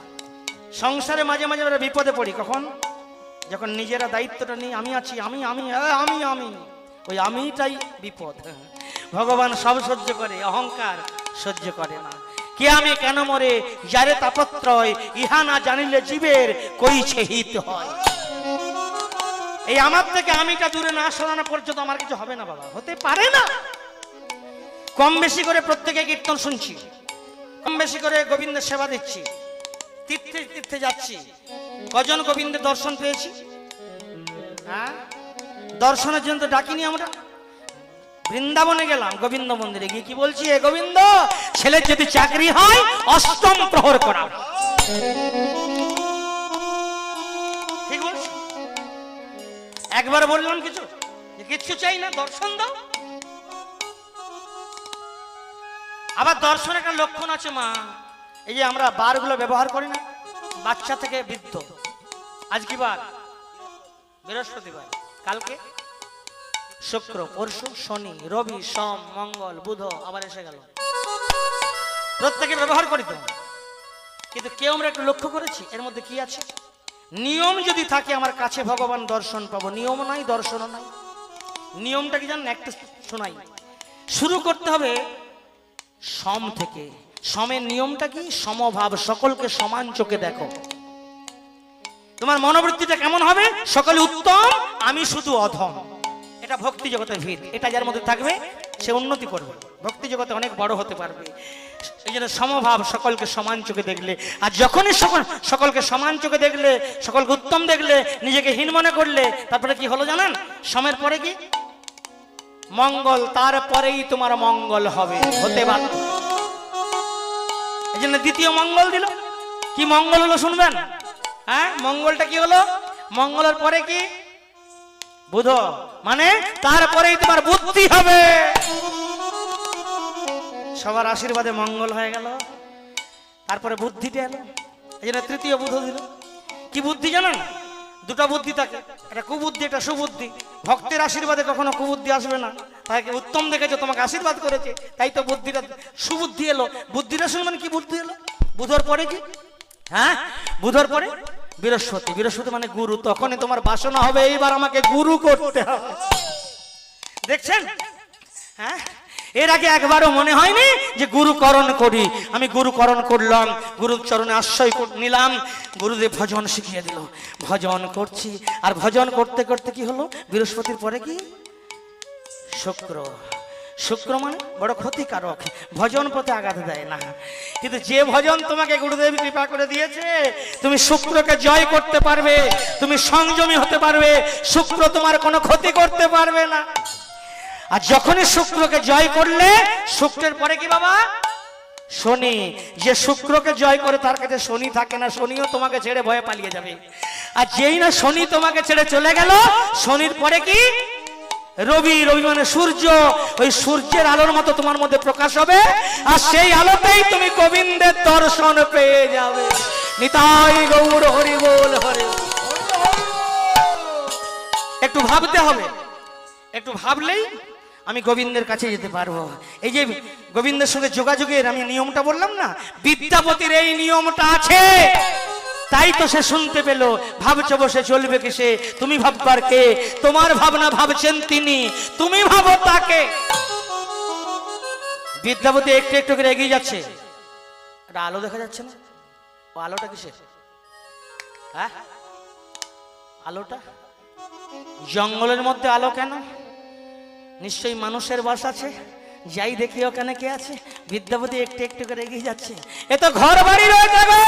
সংসারে মাঝে মাঝে আমরা বিপদে পড়ি, কখন? যখন নিজেরা দায়িত্বটা নিই, আমি আছি, আমি আমি আমি আমি, ওই আমিটাই বিপদ। ভগবান সব সহ্য করে, অহংকার সহ্য করে না। কে আমি কেন মরে যারে তাপত্রয়, ইহা না জানিলে জীবের কইছে হিত হয়। এই আমার থেকে আমিটা দূরে না সরানো পর্যন্ত আমার কিছু হবে না বাবা, হতে পারে না। কম বেশি করে প্রত্যেকে কীর্তন শুনছি, কম বেশি করে গোবিন্দের সেবা দিচ্ছি, তীর্থে তীর্থে যাচ্ছি। কজন গোবিন্দের দর্শন পেয়েছি? হ্যাঁ, দর্শনের জন্য তো ডাকিনি আমরা। বৃন্দাবনে গেলাম, গোবিন্দ মন্দিরে গিয়ে কি বলছি, এ গোবিন্দ, ছেলের যদি চাকরি হয় অষ্টম প্রহর করা। ঠিক বলছি? একবার বললাম কিছু, কিচ্ছু চাই না, দর্শন দাও। আবার দর্শন একটা লক্ষণ আছে মা, এই যে আমরা বারগুলো ব্যবহার করি না, বাচ্চা থেকে বৃদ্ধ। আজ কি বার? বৃহস্পতিবার। কালকে শুক্র, পরশু শনি, রবি, সোম, মঙ্গল, বুধ, আবার এসে গেল। প্রত্যেকে ব্যবহার করি তো, কিন্তু কেউ আমরা একটু লক্ষ্য করেছি এর মধ্যে কি আছে? নিয়ম যদি থাকে আমার কাছে ভগবান দর্শন পাবো, নিয়ম নাই, দর্শন নাই। নিয়মটা কি জানেন? একটা শোনাই। শুরু করতে হবে সম থেকে। সমের নিয়মটা কি? সমভাব, সকলকে সমান চোখে দেখো। তোমার মনোবৃত্তিটা কেমন হবে? সকলে উত্তম, আমি শুধু অধম। এটা ভক্তি জগতের ভিত। এটা যার মধ্যে থাকবে সে উন্নতি করবে, ভক্তি জগতে অনেক বড় হতে পারবে। এই জন্য সমভাব, সকলকে সমান চোখে দেখলে। আর যখনই সকলকে সমান চোখে দেখলে, সকলকে উত্তম দেখলে, নিজেকে হীন মনে করলে, তারপরে কি হলো জানেন? সমের পরে কি? মঙ্গল। তারপরেই তোমার মঙ্গল হবে, হতে বাধ্য। এই জন্য দ্বিতীয় মঙ্গল দিল। কি মঙ্গল হলো শুনবেন? হ্যাঁ, মঙ্গলটা কি হলো? মঙ্গলের পরে কি? বুধ। মানে তারপরেই তোমার বুদ্ধি হবে। সবার আশীর্বাদে মঙ্গল হয়ে গেল, তারপরে বুদ্ধিটা এলো। এই জন্য তৃতীয় বুধ দিল। কি বুদ্ধি জানেন? দুটো বুদ্ধি থাকে, একটা কুবুদ্ধি, একটা সুবুদ্ধি। ভক্তের আশীর্বাদে কখনো কুবুদ্ধি আসবে না, তাকে উত্তম দেখেছে, তোমাকে আশীর্বাদ করেছে, তাই তো বুদ্ধিটা সুবুদ্ধি এলো। বুদ্ধিটা শুনবেন কি বুদ্ধি এলো? বুধর পরে কি? হ্যাঁ, বুধর পরে বৃহস্পতি। বৃহস্পতি মানে গুরু। তখনই তোমার বাসনা হবে এইবার আমাকে গুরু করতে হবে। দেখছেন? হ্যাঁ, এর আগে একবারও মনে হয়নি যে গুরুকরণ করি। আমি গুরুকরণ করলাম, গুরুর চরণে আশ্রয় নিলাম, গুরুদেব ভজন শিখিয়ে দিল, ভজন করছি। আর ভজন করতে করতে কি হলো? বৃহস্পতির পরে কি? শুক্র। শুক্র মানে বড় ক্ষতিকারক, ভজন পথে আঘাত দেয় না। কিন্তু যে ভজন তোমাকে গুরুদেব কৃপা করে দিয়েছে, তুমি শুক্রকে জয় করতে পারবে, তুমি সংযমী হতে পারবে, শুক্র তোমার কোনো ক্ষতি করতে পারবে না। আর যখনই শুক্রকে জয় করলে, শুক্রের পরে কি বাবা? শনি। যে শুক্রকে জয় করে তার কাছে শনি থাকে না, শনিও তোমাকে ছেড়ে ভয়ে পালিয়ে যাবে। আর যেই না শনি তোমাকে ছেড়ে চলে গেল, শনির পরে কি? রবি। রবি মানে সূর্য। ওই সূর্যের আলোর মতো তোমার মধ্যে প্রকাশ হবে, আর সেই আলোতেই তুমি গোবিন্দের দর্শন পেয়ে যাবে। নিতাই গৌর হরি বল হরি। একটু ভাবতে হবে, একটু ভাবলেই আমি গোবিন্দের কাছে যেতে পারবো। এই যে গোবিন্দের সঙ্গে যোগাযোগের আমি নিয়মটা বললাম না, বিদ্যাপতির এই নিয়মটা আছে, তাই তো সে শুনতে পেল। ভাবছো বসে চলবে কিসে, তুমি ভাববার কে? তোমার ভাবনা ভাবছেন তিনি, তুমি ভাবো তাকে। বিদ্যাপতি একটু একটু করে এগিয়ে যাচ্ছে। একটা আলো দেখা যাচ্ছে না? ও আলোটা কিসের? হ্যাঁ, আলোটা জঙ্গলের মধ্যে আলো কেন? নিশ্চয়ই মানুষের বাস আছে। যাই দেখি ওখানে কে আছে। বিদ্যাপতি একটু একটু করে এগিয়ে যাচ্ছে। এ তো ঘর বাড়ি রয়েছে গো।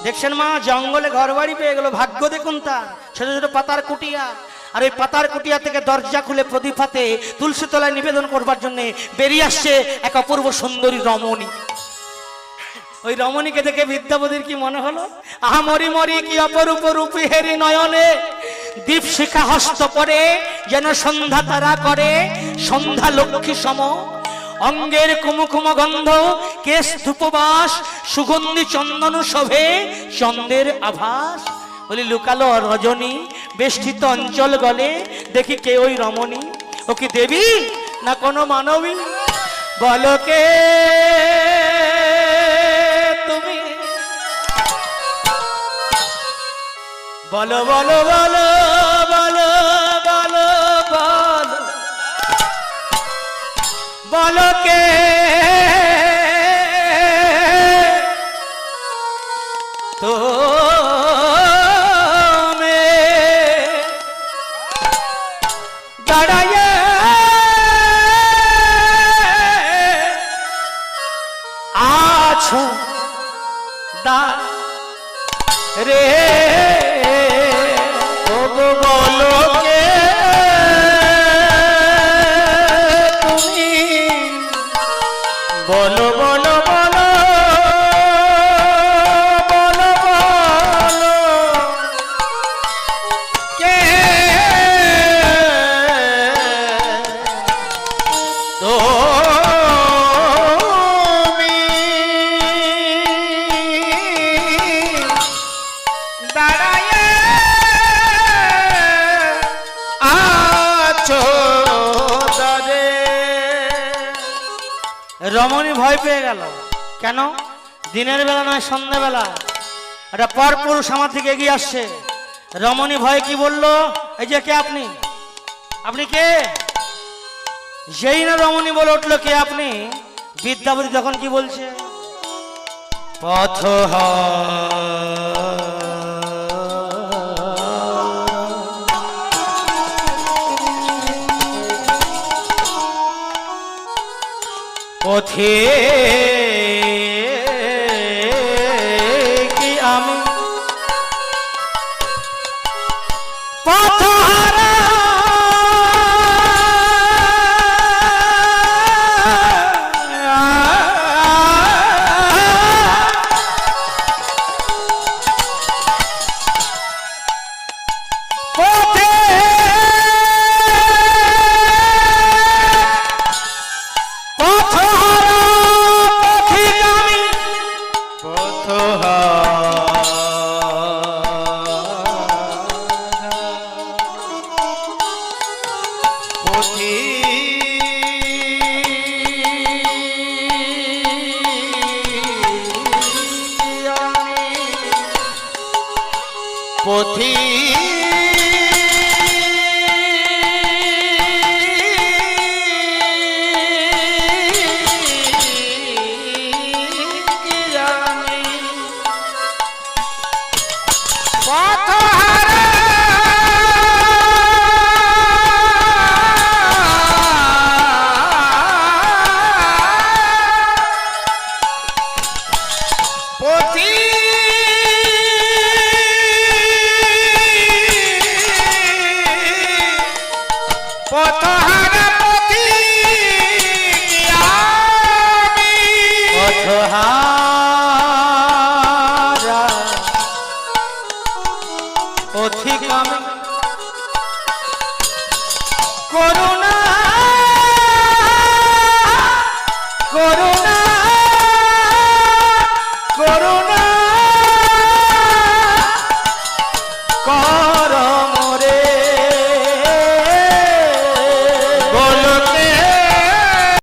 দেখছেন মা, জঙ্গলে ঘর বাড়ি পেয়ে গেল। ভাগ্য দেখুন তার, ছোট ছোট পাতার কুটিয়া। আর ওই পাতার কুটিয়া থেকে দরজা খুলে প্রদীপ হাতে তুলসী তলায় নিবেদন করবার জন্য বেরিয়ে আসছে এক অপূর্ব সুন্দরী রমণী। ওই রমণীকে দেখে বিদ্যাপতির কি মনে হলো? আহা মরি মরি কি অপরূপ রূপী হেরি নয়নে, দীপশিখা হস্ত পরে যেন সন্ধ্যা তারা করে, সন্ধ্যা লক্ষ্মী সম। অঙ্গের কুমকুম গন্ধ, কেশ ধূপবাস, সুগন্ধি চন্দন শোভে, চন্দ্রের আভাস। বলি লুকালো রজনী, বেষ্টিত অঞ্চল গলে, দেখি কে ওই রমণী? ও কি দেবী না কোনো মানবী? বলো কে তুমি? বলো বলো বলো বলো বলো বলো বলো কে তুমি দাঁড়াইয়ে আছো দা রে? ও গো বলো কে তুমি? বলো বলো বলো বলো বলো কে তুমি? দাঁড়ায়ে আছো দরে। রমণী ভয় পেয়ে গেল। কেন? দিনের বেলা নয়, সন্ধ্যাবেলা একটা পর পুরুষ আমার দিকে এগিয়ে আসছে। রমণী ভয় কি বলল? এই যে কে আপনি? আপনি কে? যেই না রমণী বলে উঠলো কে আপনি, বিদ্যাপতি তখন কি বলছে? পথ পথে কি আমি পথহারা, পথে পথি পথি পথহারা পথি আমি পথহারা পথিক আমি করুণা করুণা